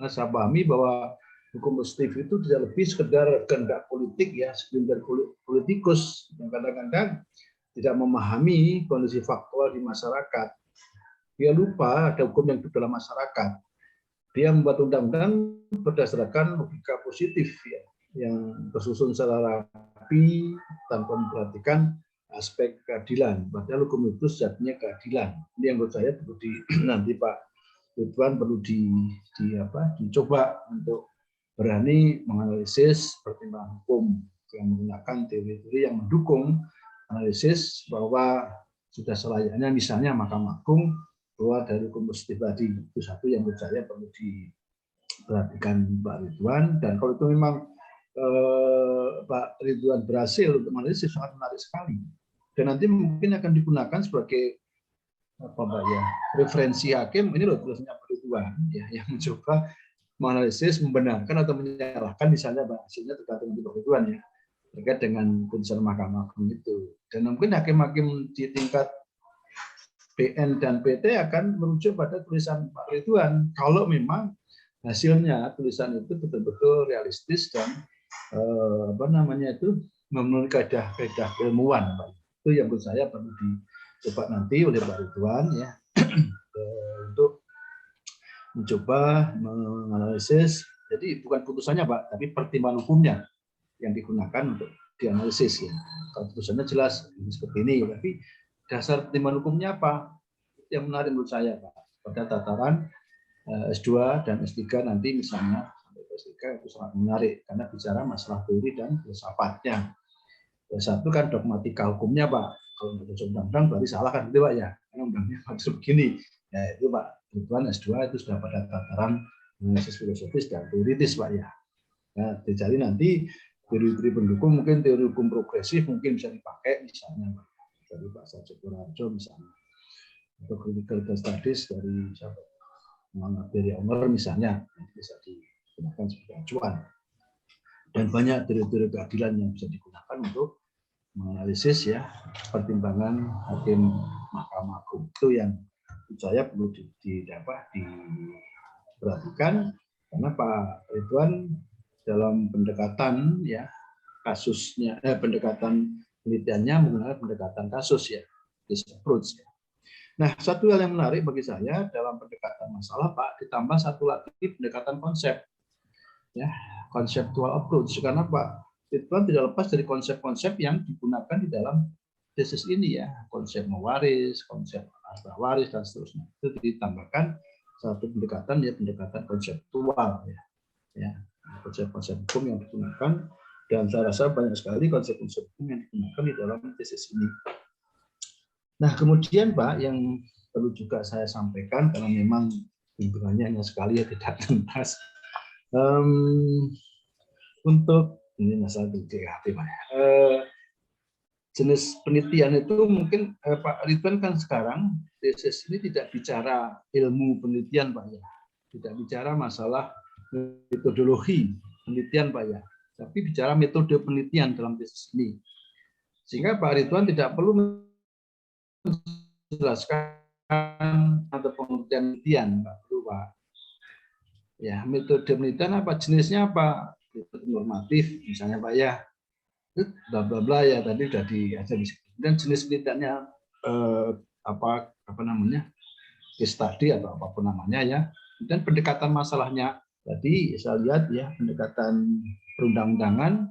Speaker 4: Nah, saya pahami bahwa hukum positif itu tidak lebih sekedar kehendak politik ya, sekedar politikus yang kadang-kadang tidak memahami kondisi faktual di masyarakat. Dia lupa ada hukum yang hidup dalam masyarakat. Dia membuat undang-undang berdasarkan logika positif ya, yang tersusun secara rapi tanpa memperhatikan aspek keadilan. Padahal hukum itu sejatinya keadilan. Ini yang menurut saya perlu nanti Pak Ridwan perlu dicoba untuk berani menganalisis pertimbangan hukum yang menggunakan teori-teori yang mendukung analisis bahwa sudah selayaknya misalnya Mahkamah Agung keluar dari hukum positif tadi. Itu satu yang menurut saya perlu diperhatikan Pak Ridwan. Dan kalau itu memang Pak Ridwan berhasil untuk menganalisis sangat menarik sekali. Dan nanti mungkin akan digunakan sebagai apa Pak ya referensi hakim. Ini loh tulisnya Pak Ridwan ya yang mencoba menganalisis, membenarkan atau menyalahkan misalnya hasilnya tergantung Pak Ridwan ya terkait dengan putusan Mahkamah Agung itu. Dan mungkin hakim-hakim di tingkat PN dan PT akan merujuk pada tulisan Pak Ridwan kalau memang hasilnya tulisan itu betul-betul realistis dan memenuhi kaidah-kaidah ilmuwan Pak. Itu yang menurut saya perlu dicoba nanti oleh Pak Ridwan ya untuk mencoba menganalisis. Jadi bukan putusannya Pak, tapi pertimbangan hukumnya yang digunakan untuk dianalisis ya. Kalau putusannya jelas seperti ini, tapi dasar pertimbangan hukumnya apa? Yang menarik menurut saya Pak, pada tataran S2 dan S3 nanti misalnya sampai S3 itu sangat menarik karena bicara masalah teori dan filsafatnya. Satu kan dogmatika hukumnya Pak. Kalau untuk undang-undang berarti salah kan itu Pak ya. Karena undangnya maksud begini. Ya itu Pak Ridwan S2 itu sudah pada tataran analisis filosofis dan teoritis Pak ya. Nah, dicari nanti teori-teori pendukung, mungkin teori hukum progresif mungkin bisa dipakai misalnya Pak. Dari Pak Sajid Raharjo misalnya. Atau critical studies dari siapa? Muhammad Berry Omer misalnya bisa digunakan sebagai acuan. Dan banyak teori-teori keadilan yang bisa digunakan untuk menganalisis ya pertimbangan hakim Mahkamah Agung. Itu yang saya perlu diperhatikan karena Pak Ridwan dalam pendekatan ya kasusnya pendekatan penelitiannya menggunakan pendekatan kasus ya, case approach ya. Nah, satu hal yang menarik bagi saya dalam pendekatan masalah Pak ditambah satu lagi pendekatan konsep ya, conceptual approach karena Pak Ridwan tidak lepas dari konsep-konsep yang digunakan di dalam tesis ini ya, konsep mewaris, konsep asbah waris dan seterusnya. Itu ditambahkan satu pendekatan ya, pendekatan konseptual ya, konsep-konsep hukum yang digunakan dan saya rasa banyak sekali konsep-konsep hukum yang digunakan di dalam tesis ini. Nah, kemudian Pak yang perlu juga saya sampaikan karena memang bimbingannya hanya sekali ya tidak tuntas. Untuk ini masalah DKP Pak. Jenis penelitian itu mungkin Pak Ridwan kan sekarang tesis ini tidak bicara ilmu penelitian Pak ya, tidak bicara masalah metodologi penelitian Pak ya, tapi bicara metode penelitian dalam tesis ini. Sehingga Pak Ridwan tidak perlu menjelaskan atau penelitian, Pak. Pak. Ya, metode penelitian apa, jenisnya apa, metode normatif misalnya Pak ya, bla bla bla ya tadi sudah diajar. Dan jenis penelitiannya apa namanya, case study atau apapun namanya ya. Dan pendekatan masalahnya tadi saya lihat ya, pendekatan perundang-undangan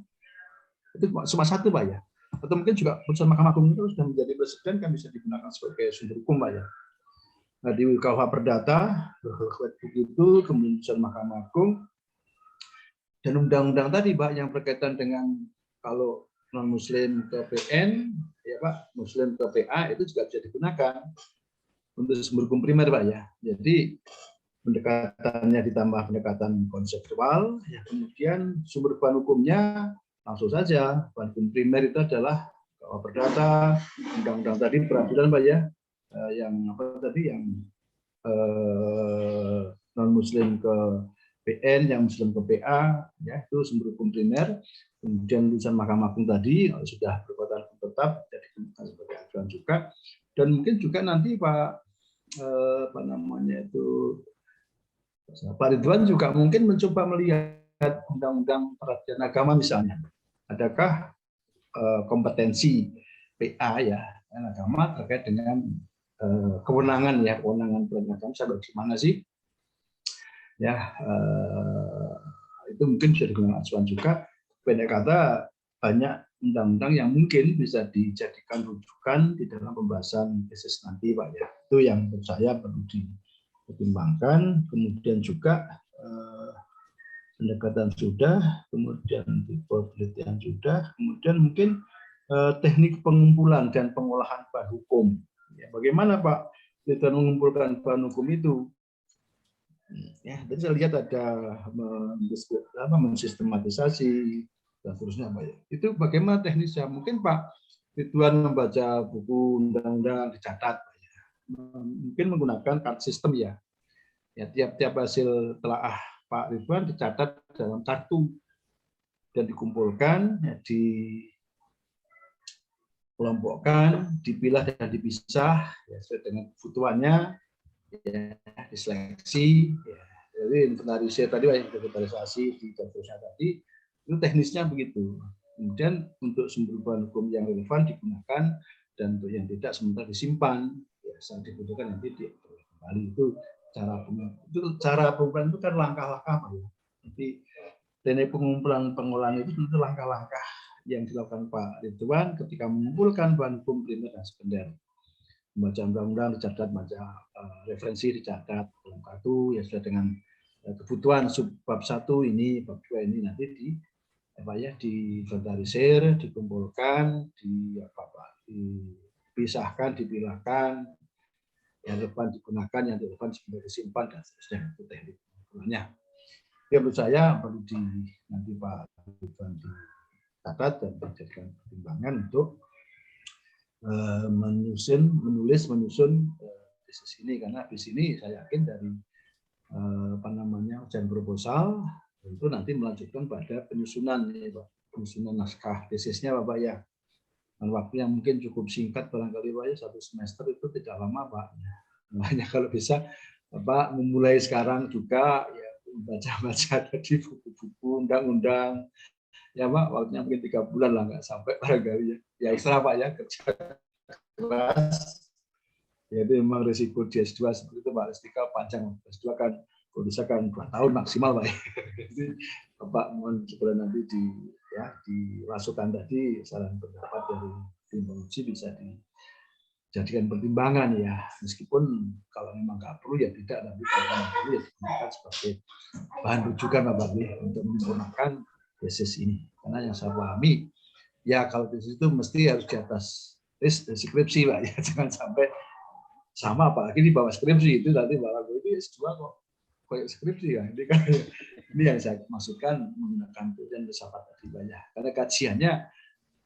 Speaker 4: itu cuma satu Pak ya. Atau mungkin juga putusan Mahkamah Agung itu sudah menjadi presiden kan bisa digunakan sebagai sumber hukum Pak ya. Nah, di KUH Perdata begitu, kemudian putusan Mahkamah Agung dan undang-undang tadi Pak yang berkaitan dengan kalau non Muslim ke PN ya Pak, Muslim ke PA itu juga bisa digunakan untuk sumber hukum primer Pak ya. Jadi pendekatannya ditambah pendekatan konseptual, ya, kemudian sumber bahan hukumnya langsung saja bahan hukum primer itu adalah KUH Perdata, undang-undang tadi peradilan Pak ya. Yang apa tadi yang non Muslim ke PN, yang Muslim ke PA, ya itu sumber hukum primer. Kemudian putusan Mahkamah Agung tadi sudah berkekuatan hukum tetap jadi sebagai acuan juga. Dan mungkin juga nanti Pak apa namanya itu Pak Ridwan juga mungkin mencoba melihat undang-undang peradilan agama misalnya, adakah kompetensi PA ya agama terkait dengan kewenangan ya, kewenangan peradilan sampai di mana sih ya, itu mungkin bisa digunakan acuan juga. Pendek kata banyak undang-undang yang mungkin bisa dijadikan rujukan di dalam pembahasan tesis nanti Pak ya. Itu yang menurut saya perlu dipertimbangkan. Kemudian juga pendekatan sudah, kemudian tipe penelitian sudah, kemudian mungkin teknik pengumpulan dan pengolahan bahan hukum. Ya, bagaimana Pak kita mengumpulkan bahan hukum itu? Ya, tadi saya lihat ada mensistematisasi dan seterusnya Pak ya. Itu bagaimana teknisnya? Mungkin Pak Ridwan membaca buku undang-undang dicatat Pak ya. Mungkin menggunakan card system ya. Ya, tiap-tiap hasil telaah Pak Ridwan dicatat dalam kartu dan dikumpulkan, ya, dikelompokkan, dipilah dan dipisah ya, sesuai dengan kebutuhannya, ya, diseleksi, ya. Jadi inventarisir tadi, inventarisasi di daftarnya tadi, itu teknisnya begitu. Kemudian untuk sumber bahan hukum yang relevan digunakan dan untuk yang tidak sementara disimpan, ya, saat dibutuhkan nanti kembali. Itu cara pengumpulan itu kan langkah-langkah Pak ya. Jadi teknik pengumpulan pengolahan itu tentu langkah-langkah yang dilakukan Pak Ridwan ketika mengumpulkan bahan hukum primer dan sekunder. Membaca undang-undang dicatat, baca referensi dicatat dalam kartu ya, sudah dengan kebutuhan subbab 1 ini, bab 2 ini nanti diinventarisir, dikumpulkan, dipisahkan, dipilahkan, yang relevan digunakan, yang relevan sebenarnya disimpan dan seterusnya. Itu teknik pengumpulannya. Ya, menurut saya perlu nanti Pak Ridwan dicatat dan dijadikan pertimbangan untuk menyusun tesis ini, karena di sini saya yakin dari ujian proposal itu nanti melanjutkan pada penyusunan ya, Pak. Penyusunan naskah tesisnya Bapak ya. Dan waktu yang mungkin cukup singkat barangkali Pak ya, 1 semester itu tidak lama Pak. Makanya kalau bisa Bapak memulai sekarang juga ya, baca-baca tadi buku-buku undang-undang ya Pak, waktunya mungkin 3 bulan lah, nggak sampai barangkali ya. Ya ekstra Pak ya, kerja keras. Ya itu memang risiko di S2 seperti itu Pak. S3 panjang, S2 kan kalau bisa kan 2 tahun maksimal Pak. Jadi Bapak mohon supaya nanti dimasukkan tadi saran pendapat dari tim penguji bisa dijadikan pertimbangan ya. Meskipun kalau memang nggak perlu ya tidak, tapi kalau memang perlu ya digunakan sebagai bahan rujukan Bapak untuk menyempurnakan tesis ini. Karena yang saya pahami ya kalau tesis itu mesti harus di atas skripsi Pak ya, jangan sampai sama apalagi di bawah skripsi itu nanti malah itu S2 kok kayak skripsi ya. Ini yang saya maksudkan menggunakan dan filsafat tadi Pak ya. Karena kajiannya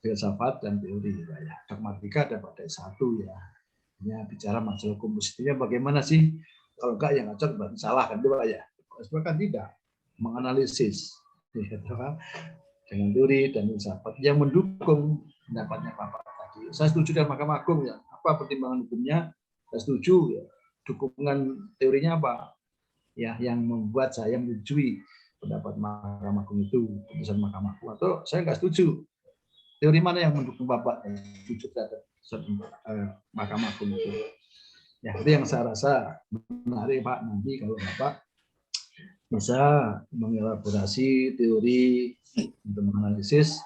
Speaker 4: filsafat dan teori Pak ya. Dogmatika ada pada S1 ya. Ini bicara masalah komposisinya bagaimana sih? Kalau enggak yang ngacak berarti salah kan Pak ya. S2 kan tidak menganalisis. dengan teori dan filsafat yang mendukung pendapatnya Bapak tadi. Saya setuju dengan Mahkamah Agung ya. Apa pertimbangan hukumnya? Saya setuju ya. Dukungan teorinya apa? Ya, yang membuat saya menyetujui pendapat Mahkamah Agung itu, putusan Mahkamah Agung. Atau saya nggak setuju. Teori mana yang mendukung Bapak setuju terhadap Mahkamah Agung itu? Ya, itu yang saya rasa menarik Pak, nanti kalau Bapak bisa mengelaborasi teori untuk menganalisis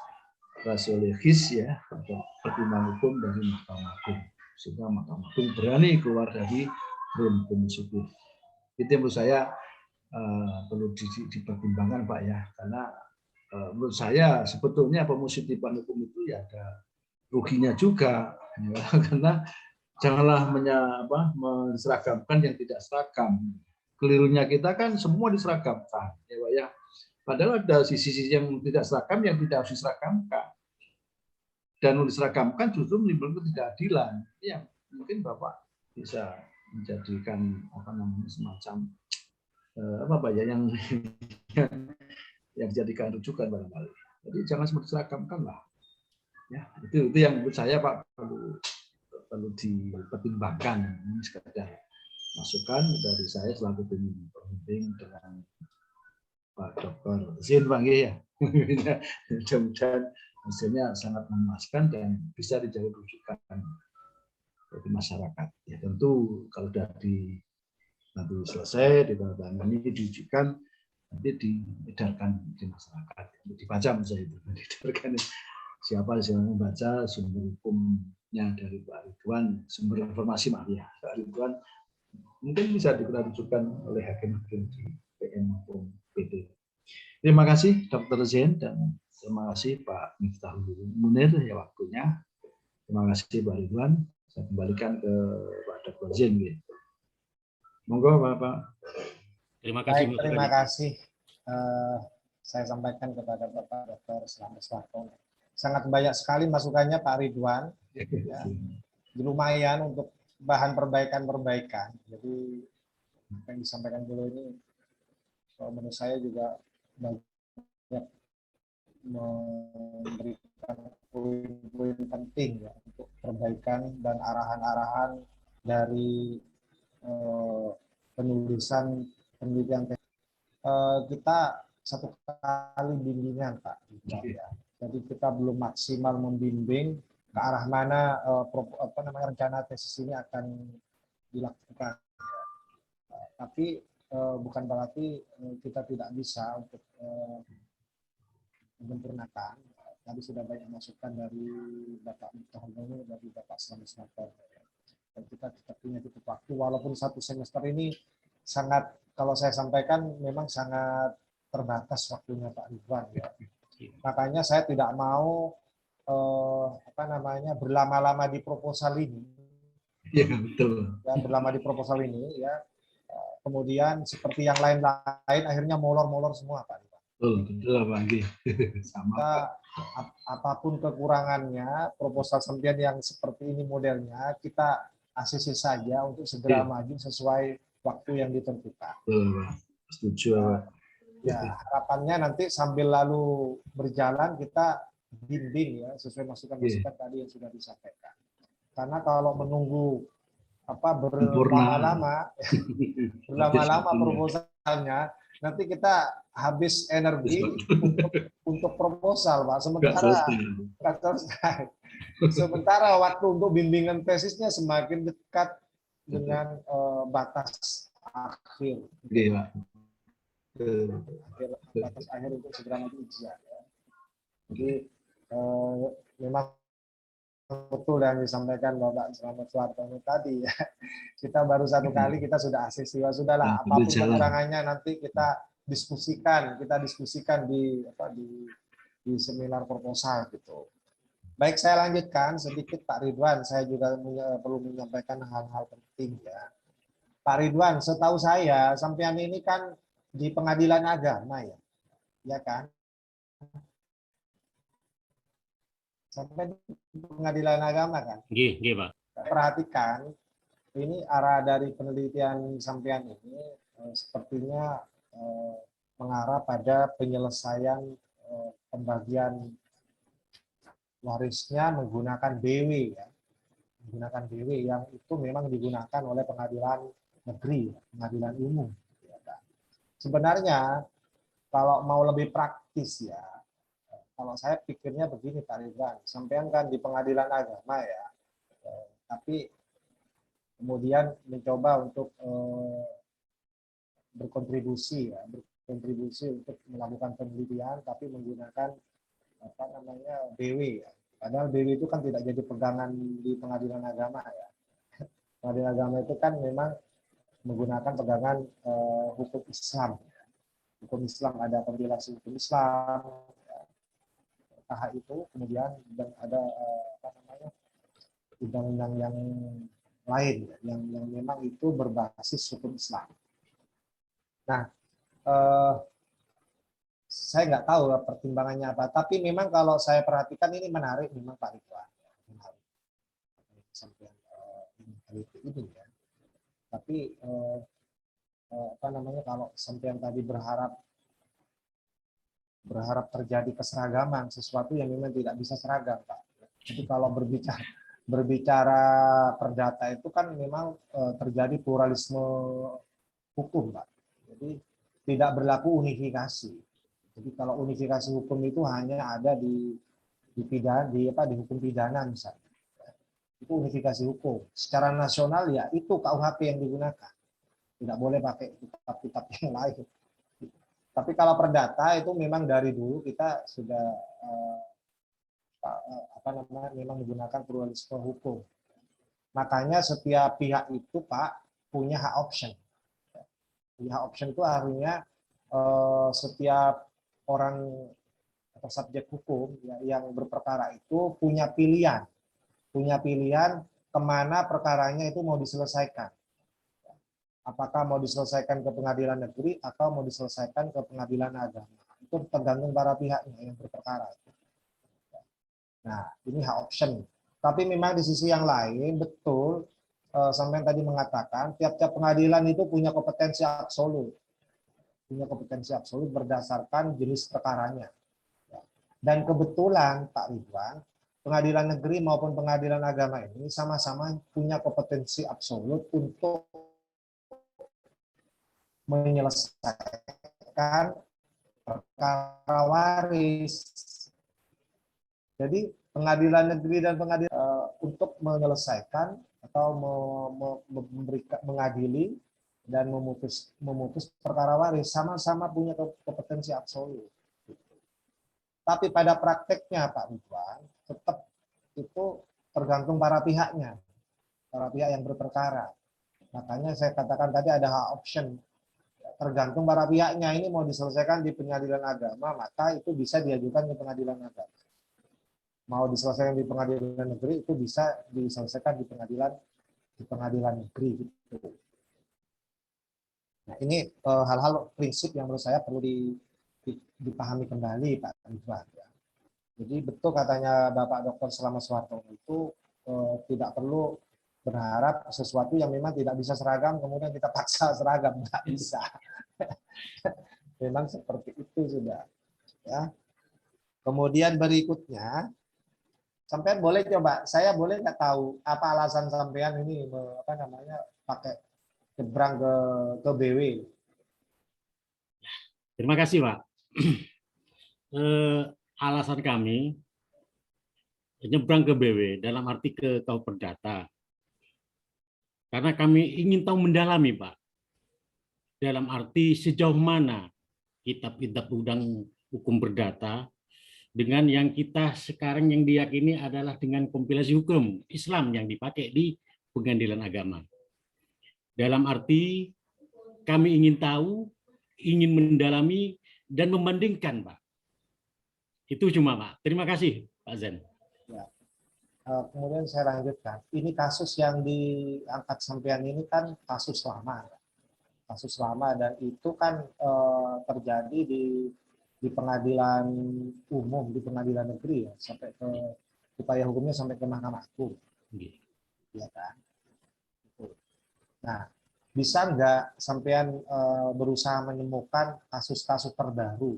Speaker 4: rasiologis ya atau pertimbangan hukum dari Mahkamah Agung, sehingga Mahkamah Agung berani keluar dari frame positif. Itu yang menurut saya perlu dipertimbangkan Pak ya, karena menurut saya sebetulnya pemusitipan hukum itu ya ada ruginya juga ya, karena janganlah menseragamkan yang tidak seragam. Kelirunya kita kan semua diseragamkan ya Pak ya. Padahal ada sisi-sisi yang tidak seragam yang tidak harus diseragamkan. Dan diseragamkan justru menimbulkan ketidakadilan. Ya, mungkin Bapak bisa menjadikan semacam apa ya yang dijadikan rujukan barangkali. Jadi jangan semua diseragamkan lah. Ya, itu yang menurut saya Pak perlu dipertimbangkan. Ini sekedar masukan dari saya selaku pembimbing dengan Pak Dr. Zain Bangge ya. Mudah-mudahan hasilnya sangat memuaskan dan bisa dijadi rujukan bagi masyarakat. Ya tentu kalau sudah nanti selesai ditandatangani diujikan nanti diedarkan di masyarakat, dibaca misalnya itu, diedarkan siapa yang membaca sumber hukumnya dari Pak Ridwan, sumber informasi ya Pak Ridwan mungkin bisa dirujukan oleh hakim-hakim di PM maupun PT. Terima kasih Dr. Zain dan terima kasih Pak Miftahul Munir ya waktunya. Terima kasih Pak Ridwan. Saya kembalikan ke Pak Dr. Zain. Monggo Bapak.
Speaker 1: Terima kasih.
Speaker 2: Baik, terima kasih. Saya sampaikan kepada Bapak Dr. Slamet Suhartono. Sangat banyak sekali masukannya Pak Ridwan. Ya, lumayan untuk bahan perbaikan-perbaikan. Jadi apa yang disampaikan beliau ini menurut saya juga banyak memberikan poin-poin penting ya untuk perbaikan dan arahan-arahan dari penulisan penelitian. Kita satu kali bimbingan Pak. Ya. Jadi kita belum maksimal membimbing ke arah mana rencana tesis ini akan dilakukan. Tapi bukan berarti kita tidak bisa untuk menyempurnakan. Tadi sudah banyak masukan dari Bapak Miftahul, dari Bapak Slamet Suhartono. Dan kita punya cukup waktu, walaupun satu semester ini sangat, kalau saya sampaikan memang sangat terbatas waktunya Pak Ridwan ya. Makanya saya tidak mau berlama-lama di proposal ini.
Speaker 4: Iya betul.
Speaker 2: Ya, berlama di proposal ini ya. Kemudian seperti yang lain-lain akhirnya molor-molor semua Pak Ridwan.
Speaker 4: Betul Pak Anggi. Sama.
Speaker 2: Apapun kekurangannya, proposal sampean yang seperti ini modelnya kita ACC saja untuk segera maju sesuai waktu yang ditentukan.
Speaker 4: Setuju.
Speaker 2: Ya, harapannya nanti sambil lalu berjalan kita bimbing ya sesuai masukan-masukan tadi yang sudah disampaikan. Karena kalau menunggu berlama-lama proposalnya, nanti kita habis energi untuk proposal, Pak. Sementara waktu untuk bimbingan tesisnya semakin dekat dengan batas akhir. Batas akhir untuk segera nanti ujian. Ya. Jadi memang betul yang disampaikan Bapak Slamet Suhartono tadi ya. Kita baru satu kali kita sudah ACC, sudahlah apapun kekurangannya nanti kita diskusikan di seminar proposal gitu. Baik, saya lanjutkan sedikit Pak Ridwan, saya juga perlu menyampaikan hal-hal penting ya. Pak Ridwan, setahu saya sampean ini kan di pengadilan agama ya. Ya kan? Sampai di pengadilan agama kan?
Speaker 1: Iya, Pak.
Speaker 2: Perhatikan, ini arah dari penelitian sampean ini sepertinya mengarah pada penyelesaian pembagian warisnya menggunakan BW ya. Menggunakan BW yang itu memang digunakan oleh pengadilan negeri, pengadilan umum. Sebenarnya kalau mau lebih praktis ya, kalau saya pikirnya begini Pak Ridwan, sampean kan di pengadilan agama ya, tapi kemudian mencoba untuk berkontribusi ya, berkontribusi untuk melakukan penelitian tapi menggunakan apa namanya BW ya. Padahal BW itu kan tidak jadi pegangan di pengadilan agama ya. Pengadilan agama itu kan memang menggunakan pegangan hukum Islam. Hukum Islam ada kompilasi hukum Islam, ya, itu kemudian dan ada apa namanya undang-undang yang lain ya, yang memang itu berbasis hukum Islam. Nah, saya nggak tahu pertimbangannya apa, tapi memang kalau saya perhatikan ini menarik memang Pak Ridwan, menarik sampai ini ya. Tapi apa namanya kalau sampean tadi berharap terjadi keseragaman, sesuatu yang memang tidak bisa seragam, Pak. Jadi kalau berbicara perdata itu kan memang terjadi pluralisme hukum, Pak. Jadi tidak berlaku unifikasi. Jadi kalau unifikasi hukum itu hanya ada di hukum pidana misalnya. Itu unifikasi hukum. Secara nasional ya itu KUHP yang digunakan. Tidak boleh pakai kitab-kitab yang lain. Tapi kalau perdata itu memang dari dulu kita sudah memang menggunakan pluralisme hukum. Makanya setiap pihak itu Pak punya hak option. Punya hak option itu artinya setiap orang atau subjek hukum ya, yang berperkara itu punya pilihan kemana perkaranya itu mau diselesaikan. Apakah mau diselesaikan ke pengadilan negeri atau mau diselesaikan ke pengadilan agama. Itu tergantung para pihaknya yang berperkara. Nah, ini hak option. Tapi memang di sisi yang lain, betul, sampai tadi mengatakan, tiap-tiap pengadilan itu punya kompetensi absolut. Punya kompetensi absolut berdasarkan jenis perkaranya. Dan kebetulan, Pak Ridwan, pengadilan negeri maupun pengadilan agama ini sama-sama punya kompetensi absolut untuk menyelesaikan perkara waris. Jadi pengadilan negeri dan pengadilan untuk menyelesaikan atau mengadili dan memutus perkara waris sama-sama punya kompetensi absolut. Tapi pada prakteknya Pak Ridwan tetap itu tergantung para pihaknya, para pihak yang berperkara. Makanya saya katakan tadi ada hak option. Tergantung para pihaknya, ini mau diselesaikan di pengadilan agama, maka itu bisa diajukan ke pengadilan agama. Mau diselesaikan di pengadilan negeri, itu bisa diselesaikan di pengadilan negeri. Gitu. Nah, ini hal-hal prinsip yang menurut saya perlu dipahami kembali Pak Ridwan. Jadi betul katanya Bapak Dr. Selamat Soehartono itu tidak perlu berharap sesuatu yang memang tidak bisa seragam, kemudian kita paksa seragam, nggak bisa. Memang seperti itu sudah. Ya. Kemudian berikutnya, sampean boleh coba, saya boleh nggak tahu apa alasan sampean ini pakai nyebrang ke BW.
Speaker 1: Terima kasih Pak. Alasan kami nyebrang ke BW dalam arti ke Kau Perdata. Karena kami ingin tahu mendalami, Pak. Dalam arti sejauh mana kitab-kitab undang hukum perdata dengan yang kita sekarang yang diyakini adalah dengan kompilasi hukum Islam yang dipakai di pengadilan agama. Dalam arti kami ingin tahu, ingin mendalami, dan membandingkan, Pak. Itu cuma, Pak. Terima kasih, Pak Zen.
Speaker 2: Ya. Kemudian saya lanjutkan. Ini kasus yang diangkat sampean ini kan kasus lama. Kasus lama dan itu kan terjadi di pengadilan umum, di pengadilan negeri ya, sampai ke upaya hukumnya sampai ke Mahkamah Agung. Ya kan? Nah, bisa nggak sampean berusaha menemukan kasus-kasus terbaru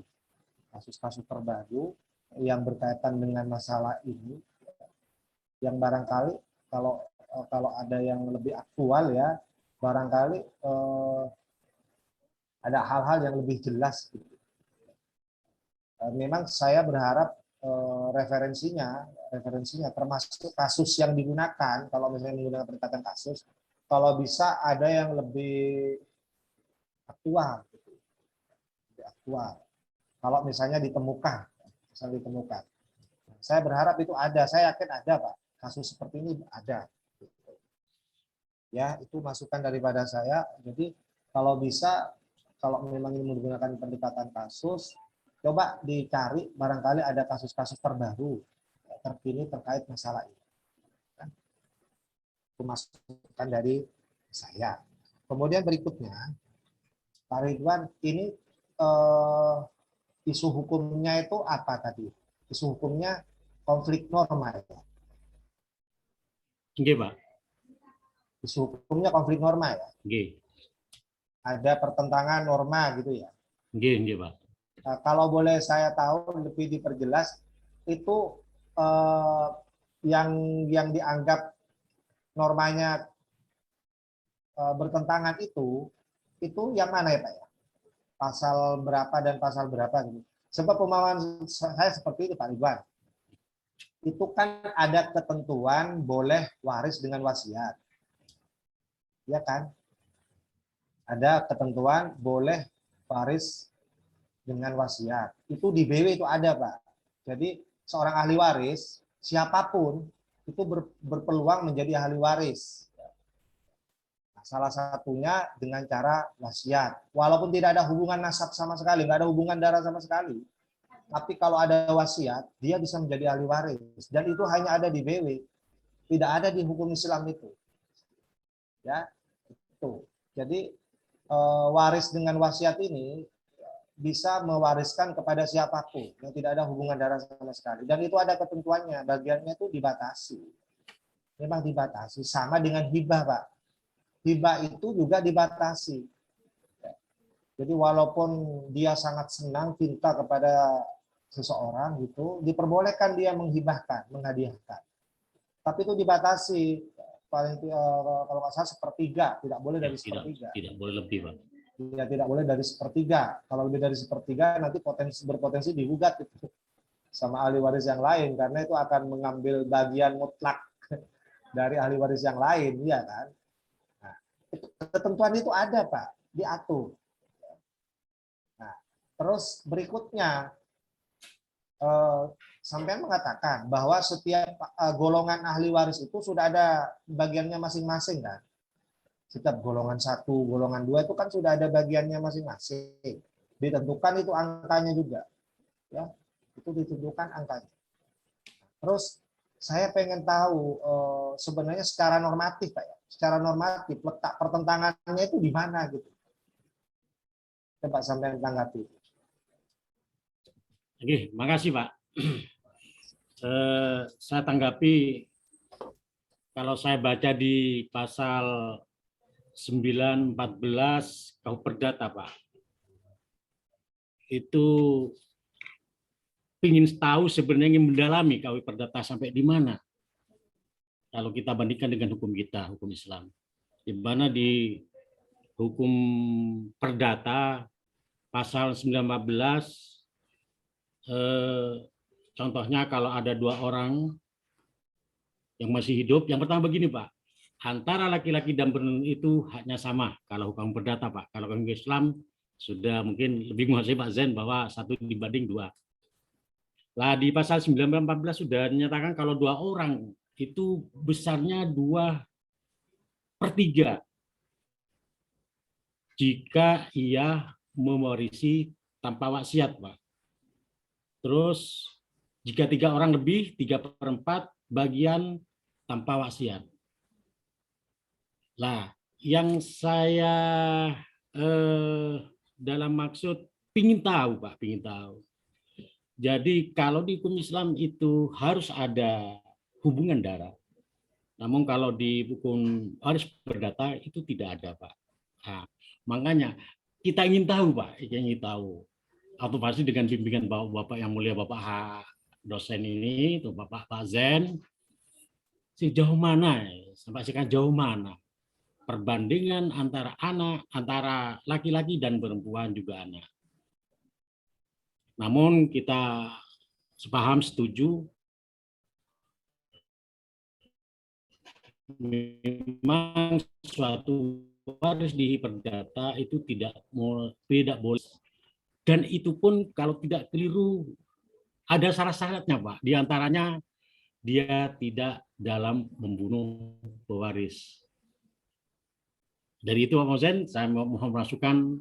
Speaker 2: yang berkaitan dengan masalah ini, yang barangkali kalau ada yang lebih aktual ya, barangkali ada hal-hal yang lebih jelas gitu. Memang saya berharap referensinya termasuk kasus yang digunakan, kalau misalnya menggunakan pendekatan kasus, kalau bisa ada yang lebih aktual, gitu. Lebih aktual. Kalau misalnya ditemukan, saya berharap itu ada, saya yakin ada Pak, kasus seperti ini ada. Ya, itu masukan daripada saya. Jadi kalau bisa, kalau memang ini menggunakan pendekatan kasus, coba dicari barangkali ada kasus-kasus terbaru terkini terkait masalah ini. Itu masukan dari saya. Kemudian berikutnya, Pak Ridwan, ini isu hukumnya itu apa tadi? Isu hukumnya konflik norma ya.
Speaker 1: Nggih, Pak.
Speaker 2: Isu hukumnya konflik norma ya.
Speaker 1: Nggih. Ada
Speaker 2: pertentangan norma gitu ya.
Speaker 1: Nggih, Pak.
Speaker 2: Nah, kalau boleh saya tahu lebih diperjelas, itu yang dianggap normanya bertentangan itu yang mana ya Pak ya? Pasal berapa dan pasal berapa gitu. Sebab pemahaman saya seperti ini Pak Ridwan. Itu kan ada ketentuan boleh waris dengan wasiat. Ya kan? Ada ketentuan boleh waris dengan wasiat. Itu di BW itu ada, Pak. Jadi seorang ahli waris, siapapun itu berpeluang menjadi ahli waris. Nah, salah satunya dengan cara wasiat. Walaupun tidak ada hubungan nasab sama sekali, nggak ada hubungan darah sama sekali. Tapi kalau ada wasiat, dia bisa menjadi ahli waris. Dan itu hanya ada di BW. Tidak ada di hukum Islam itu. Ya, itu. Jadi waris dengan wasiat ini bisa mewariskan kepada siapapun yang tidak ada hubungan darah sama sekali. Dan itu ada ketentuannya, bagiannya itu dibatasi. Memang dibatasi, sama dengan hibah, Pak. Hibah itu juga dibatasi. Jadi walaupun dia sangat senang cinta kepada seseorang gitu, diperbolehkan dia menghibahkan, menghadiahkan. Tapi itu dibatasi, paling kalau nggak salah sepertiga, tidak boleh dari sepertiga.
Speaker 1: Tidak boleh lebih, Pak.
Speaker 2: Ya, tidak boleh dari sepertiga. Kalau lebih dari sepertiga nanti berpotensi digugat itu sama ahli waris yang lain, karena itu akan mengambil bagian mutlak dari ahli waris yang lain, ya kan? Nah, ketentuan itu ada Pak, diatur. Nah, terus berikutnya sampai mengatakan bahwa setiap golongan ahli waris itu sudah ada bagiannya masing-masing kan. Setiap golongan 1, golongan 2 itu kan sudah ada bagiannya masing-masing. Ditentukan itu angkanya juga. Ya, itu ditentukan angkanya. Terus saya pengen tahu sebenarnya secara normatif Pak ya. Secara normatif letak pertentangannya itu di mana gitu. Coba sampai tanggapi.
Speaker 1: Oke, makasih Pak. Saya tanggapi, kalau saya baca di pasal 914 KUH Perdata, Pak. Itu ingin tahu sebenarnya, ingin mendalami KUH Perdata sampai di mana. Kalau kita bandingkan dengan hukum kita, hukum Islam. Di mana di hukum perdata pasal 914 contohnya kalau ada 2 orang yang masih hidup, yang pertama begini Pak, antara laki-laki dan perempuan itu haknya sama kalau hukum perdata Pak. Kalau hukum Islam sudah mungkin lebih menguasai Pak Zen bahwa 1 dibanding 2. Lah di pasal 914 sudah dinyatakan kalau 2 orang itu besarnya 2/3 jika ia mewarisi tanpa wasiat Pak. Terus jika 3 orang lebih, 3/4 bagian tanpa wasiat. Lah, yang saya dalam maksud pingin tahu Pak, pingin tahu. Jadi kalau di hukum Islam itu harus ada hubungan darah. Namun kalau di hukum waris perdata itu tidak ada Pak. Nah, makanya kita ingin tahu Pak, ingin tahu. Atau pasti dengan bimbingan Bapak yang mulia Bapak dosen ini, itu Bapak Zen, sejauh mana, sampai sekarang jauh mana perbandingan antara anak, antara laki-laki dan perempuan juga anak. Namun kita sepaham, setuju, memang suatu waris di perdata itu tidak boleh, dan itu pun kalau tidak keliru ada syarat-syaratnya, Pak. Di antaranya dia tidak dalam membunuh pewaris. Dari itu Pak Mosen, saya mohon masukan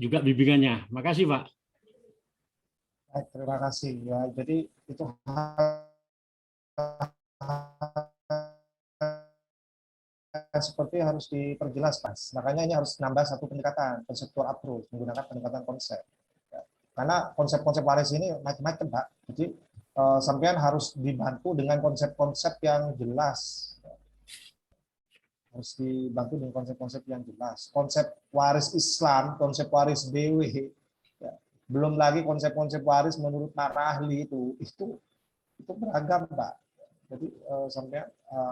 Speaker 1: juga bimbingannya. Makasih Pak.
Speaker 2: Baik, terima kasih ya. Jadi itu seperti harus diperjelas, Mas. Makanya ini harus nambah satu pendekatan, conceptual approach, menggunakan pendekatan konsep. Ya. Karena konsep-konsep waris ini macam-macam, Pak. Jadi sampean harus dibantu dengan konsep-konsep yang jelas. Harus dibantu dengan konsep-konsep yang jelas. Konsep waris Islam, konsep waris BW, ya. Belum lagi konsep-konsep waris menurut para ahli itu beragam, Pak. Jadi sampai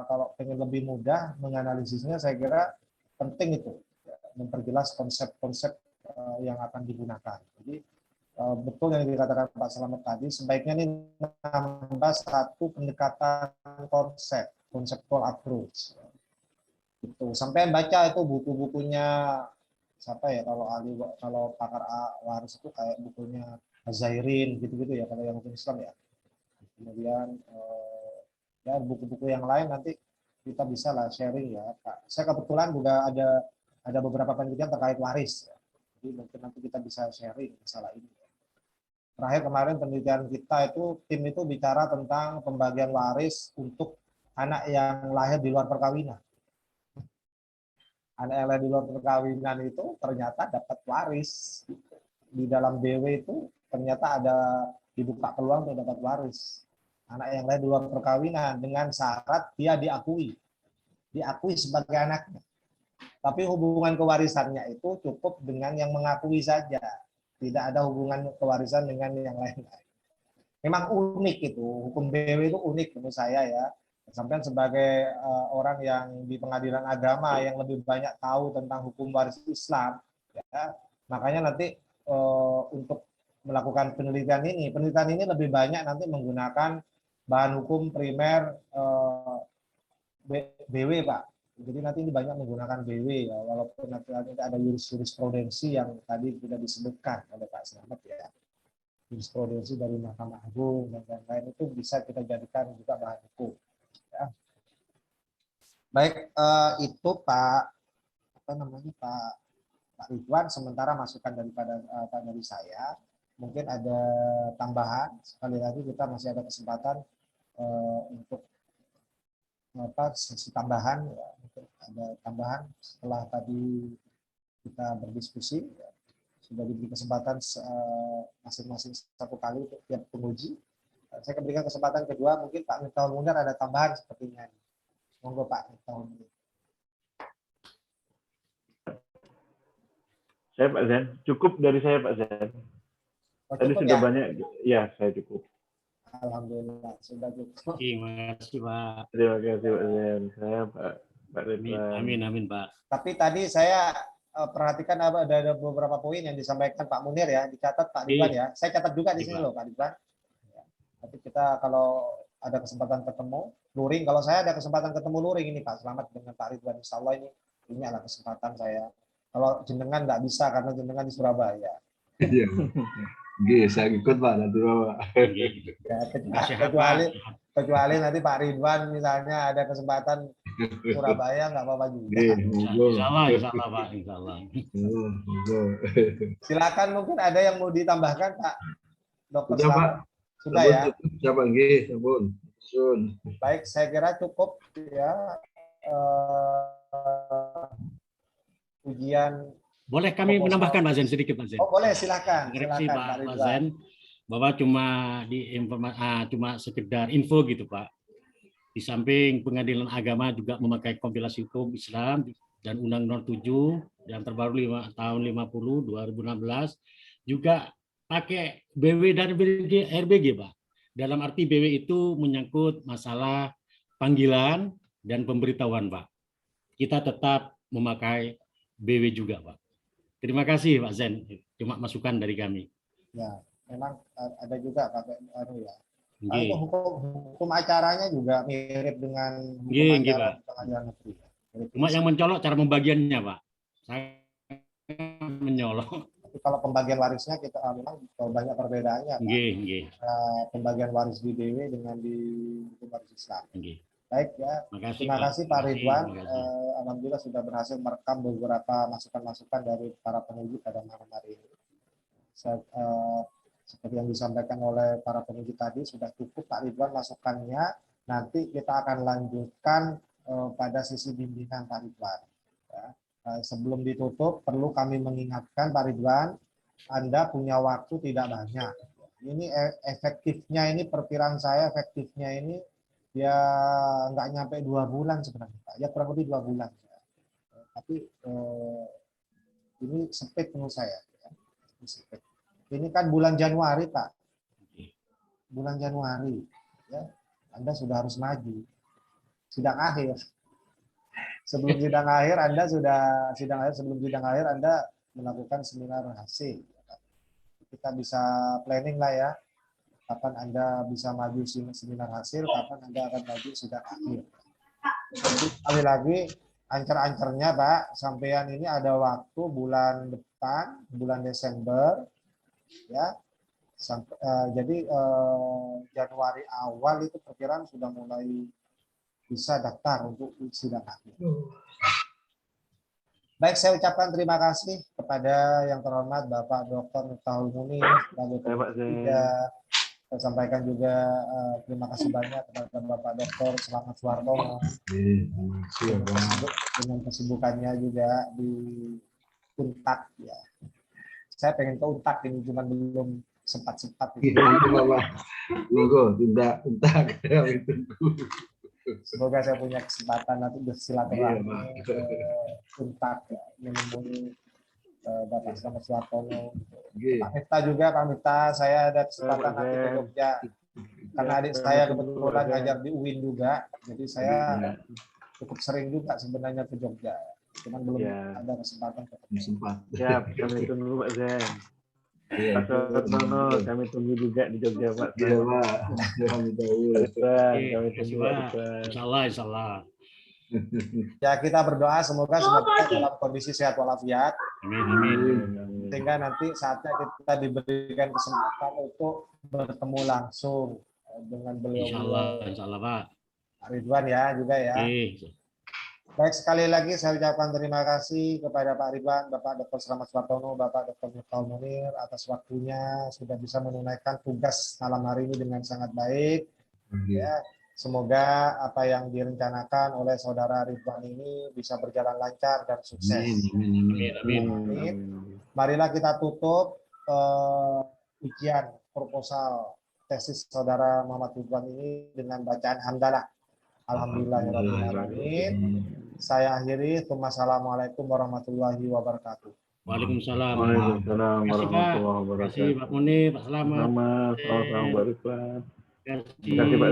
Speaker 2: kalau pengen lebih mudah menganalisisnya, saya kira penting itu ya, memperjelas konsep-konsep yang akan digunakan. Jadi betul yang dikatakan Pak Slamet tadi, sebaiknya ini nambah satu pendekatan konsep, conceptual approach. Itu sampai baca itu buku-bukunya siapa ya, kalau pakar waris itu kayak bukunya Zairin gitu-gitu ya, kalau yang hukum Islam ya. Kemudian ya buku-buku yang lain nanti kita bisa lah sharing ya, Pak. Saya kebetulan juga ada beberapa penelitian terkait waris. Ya. Jadi mungkin nanti kita bisa sharing masalah ini. Terakhir kemarin penelitian kita itu tim itu bicara tentang pembagian waris untuk anak yang lahir di luar perkawinan. Anak yang lahir di luar perkawinan itu ternyata dapat waris. Di dalam BW itu ternyata ada dibuka peluang untuk dapat waris. Anak yang lahir di luar perkawinan dengan syarat dia diakui sebagai anaknya. Tapi hubungan kewarisannya itu cukup dengan yang mengakui saja, tidak ada hubungan kewarisan dengan yang lain-lain. Memang unik itu, hukum BW itu unik menurut saya ya. Sampai sebagai orang yang di pengadilan agama yang lebih banyak tahu tentang hukum waris Islam, ya, makanya nanti untuk melakukan penelitian ini lebih banyak nanti menggunakan bahan hukum primer BW, Pak. Jadi nanti ini banyak menggunakan BW ya, walaupun nanti ada jurisprudensi yang tadi sudah disebutkan oleh Pak Slamet ya. Jurisprudensi dari Mahkamah Agung dan lain-lain itu bisa kita jadikan juga bahan hukum. Ya. Baik, itu Pak Pak Ridwan, sementara masukan dari saya. Mungkin ada tambahan, sekali lagi kita masih ada kesempatan untuk sesi tambahan, ya, mungkin ada tambahan setelah tadi kita berdiskusi, ya, sudah diberi kesempatan masing-masing satu kali untuk tiap penguji. Saya berikan kesempatan kedua, mungkin Pak Miftahul Munir ada tambahan sepertinya. Monggo Pak Miftahul Munir.
Speaker 3: Saya Pak Zen, cukup dari saya Pak Zen. Tadi sudah ya? Banyak, ya saya cukup.
Speaker 2: Alhamdulillah, sudah cukup.
Speaker 1: Terima kasih Pak.
Speaker 3: Terima kasih Pak Zen. Saya Pak Ridwan.
Speaker 1: Amin Pak.
Speaker 2: Tapi tadi saya perhatikan ada beberapa poin yang disampaikan Pak Munir ya, dicatat Pak Ridwan ya. Saya catat juga di sini loh Pak Ridwan. Tapi kita kalau ada kesempatan ketemu luring, kalau saya ada kesempatan ketemu luring ini Pak Slamet dengan Pak Ridwan, insya Allah ini adalah kesempatan saya. Kalau jenengan nggak bisa karena jenengan di Surabaya.
Speaker 4: Iya. Saya ikut Pak nanti Bapak.
Speaker 2: Ya, kecuali nanti Pak Ridwan misalnya ada kesempatan Surabaya nggak apa-apa juga.
Speaker 1: Insya Allah Pak, insya Allah.
Speaker 2: Silakan, mungkin ada yang mau ditambahkan Pak Dokter
Speaker 4: Sudah Pak.
Speaker 2: Sudah ya.
Speaker 4: Siapa nggih, sampun.
Speaker 2: Baik, saya kira cukup ya. Ujian.
Speaker 1: Boleh kami menambahkan Pak Zen sedikit Pak Zen?
Speaker 2: Oh boleh, silakan.
Speaker 1: Koreksi Pak Zen, bahwa cuma cuma sekedar info gitu Pak. Di samping Pengadilan Agama juga memakai kompilasi hukum Islam dan Undang-Undang 7 yang terbaru tahun 50 2016 juga pakai BW dan RBG Pak. Dalam arti BW itu menyangkut masalah panggilan dan pemberitahuan, Pak. Kita tetap memakai BW juga, Pak. Terima kasih, Pak Zen. Cuma masukan dari kami.
Speaker 2: Ya, memang ada juga pakai ya.
Speaker 1: Nggih.
Speaker 2: Itu hukum acaranya juga mirip dengan hukum
Speaker 1: Nggih,
Speaker 2: acara
Speaker 1: Pak.
Speaker 2: di pengadilan negeri.
Speaker 1: Cuma yang mencolok cara pembagiannya, Pak. Saya menyolok.
Speaker 2: Tapi kalau pembagian warisnya kita memang banyak perbedaannya, Pak.
Speaker 1: Nggih.
Speaker 2: Pembagian waris di DW dengan di hukum waris Islam.
Speaker 1: Nggih.
Speaker 2: Baik ya. Terima kasih Pak Ridwan. Alhamdulillah sudah berhasil merekam beberapa masukan-masukan dari para penguji pada malam hari ini. Seperti yang disampaikan oleh para penguji tadi, sudah cukup Pak Ridwan masukannya. Nanti kita akan lanjutkan pada sisi bimbingan Pak Ridwan. Ya. Sebelum ditutup, perlu kami mengingatkan Pak Ridwan, Anda punya waktu tidak banyak. Ini efektifnya ini, perkiraan saya efektifnya ini ya nggak nyampe 2 bulan sebenarnya, Pak. Ya kurang lebih 2 bulan. Tapi ini sempit menurut saya. Ini kan bulan Januari, Pak. Bulan Januari. Ya, Anda sudah harus maju. Sidang akhir. Sebelum sidang akhir, sebelum sidang akhir Anda melakukan seminar hasil. Kita bisa planning lah ya. Kapan Anda bisa maju seminar hasil, kapan Anda akan maju sidang akhir. Jadi, sekali lagi, ancer-ancernya Pak, sampean ini ada waktu bulan depan, bulan Desember, ya. Jadi Januari awal itu perkiraan sudah mulai bisa daftar untuk sidang akhir. Baik, saya ucapkan terima kasih kepada yang terhormat Bapak Dr. Miftahul Munir sebagai peneliti. Saya sampaikan juga terima kasih banyak kepada Bapak Dr. Selamat Suwartono dengan kesibukannya juga di Untak ya. Saya pengen ke Untak ini cuma belum sempat-sempat. Semoga saya punya kesempatan nanti bersilaturahmi ke Untak ya, menemui Bapak Selamat Suwartono. Pak Miftah juga, Pak Miftah, saya ada kesempatan nanti ke Jogja. Karena adik saya kebetulan ngajar di UIN juga, jadi saya cukup sering juga sebenarnya ke Jogja. Cuman belum ada kesempatan ketemu.
Speaker 3: Ya, kami tunggu Pak Zen. Pak Suwartono, kami tunggu juga di Jogja Pak.
Speaker 4: Iya Pak.
Speaker 3: Kami tunggu Pak.
Speaker 1: Insyaallah.
Speaker 2: Ya, kita berdoa semoga semua kita dalam kondisi sehat walafiat.
Speaker 1: Amin.
Speaker 2: Sehingga nanti saatnya kita diberikan kesempatan untuk bertemu langsung dengan beliau.
Speaker 1: Insyaallah Pak.
Speaker 2: Pak Ridwan ya juga ya. Baik, sekali lagi saya ucapkan terima kasih kepada Pak Ridwan, Bapak Dr. Selamat Suwartono, Bapak Dr. Miftahul Munir atas waktunya sudah bisa menunaikan tugas malam hari ini dengan sangat baik. Ya. Semoga apa yang direncanakan oleh saudara Ridwan ini bisa berjalan lancar dan sukses. Amin. Marilah kita tutup ujian proposal tesis saudara Muhammad Ridwan ini dengan bacaan hamdalah. Alhamdulillahirrahmanirrahim. Saya akhiri. Wassalamualaikum warahmatullahi wabarakatuh.
Speaker 1: Waalaikumsalam.
Speaker 3: Waalaikumsalam warahmatullahi wabarakatuh.
Speaker 1: Terima kasih Pak Munir, Pak Selamat.
Speaker 3: Selamat, Pak Ridwan.
Speaker 1: Terima kasih Pak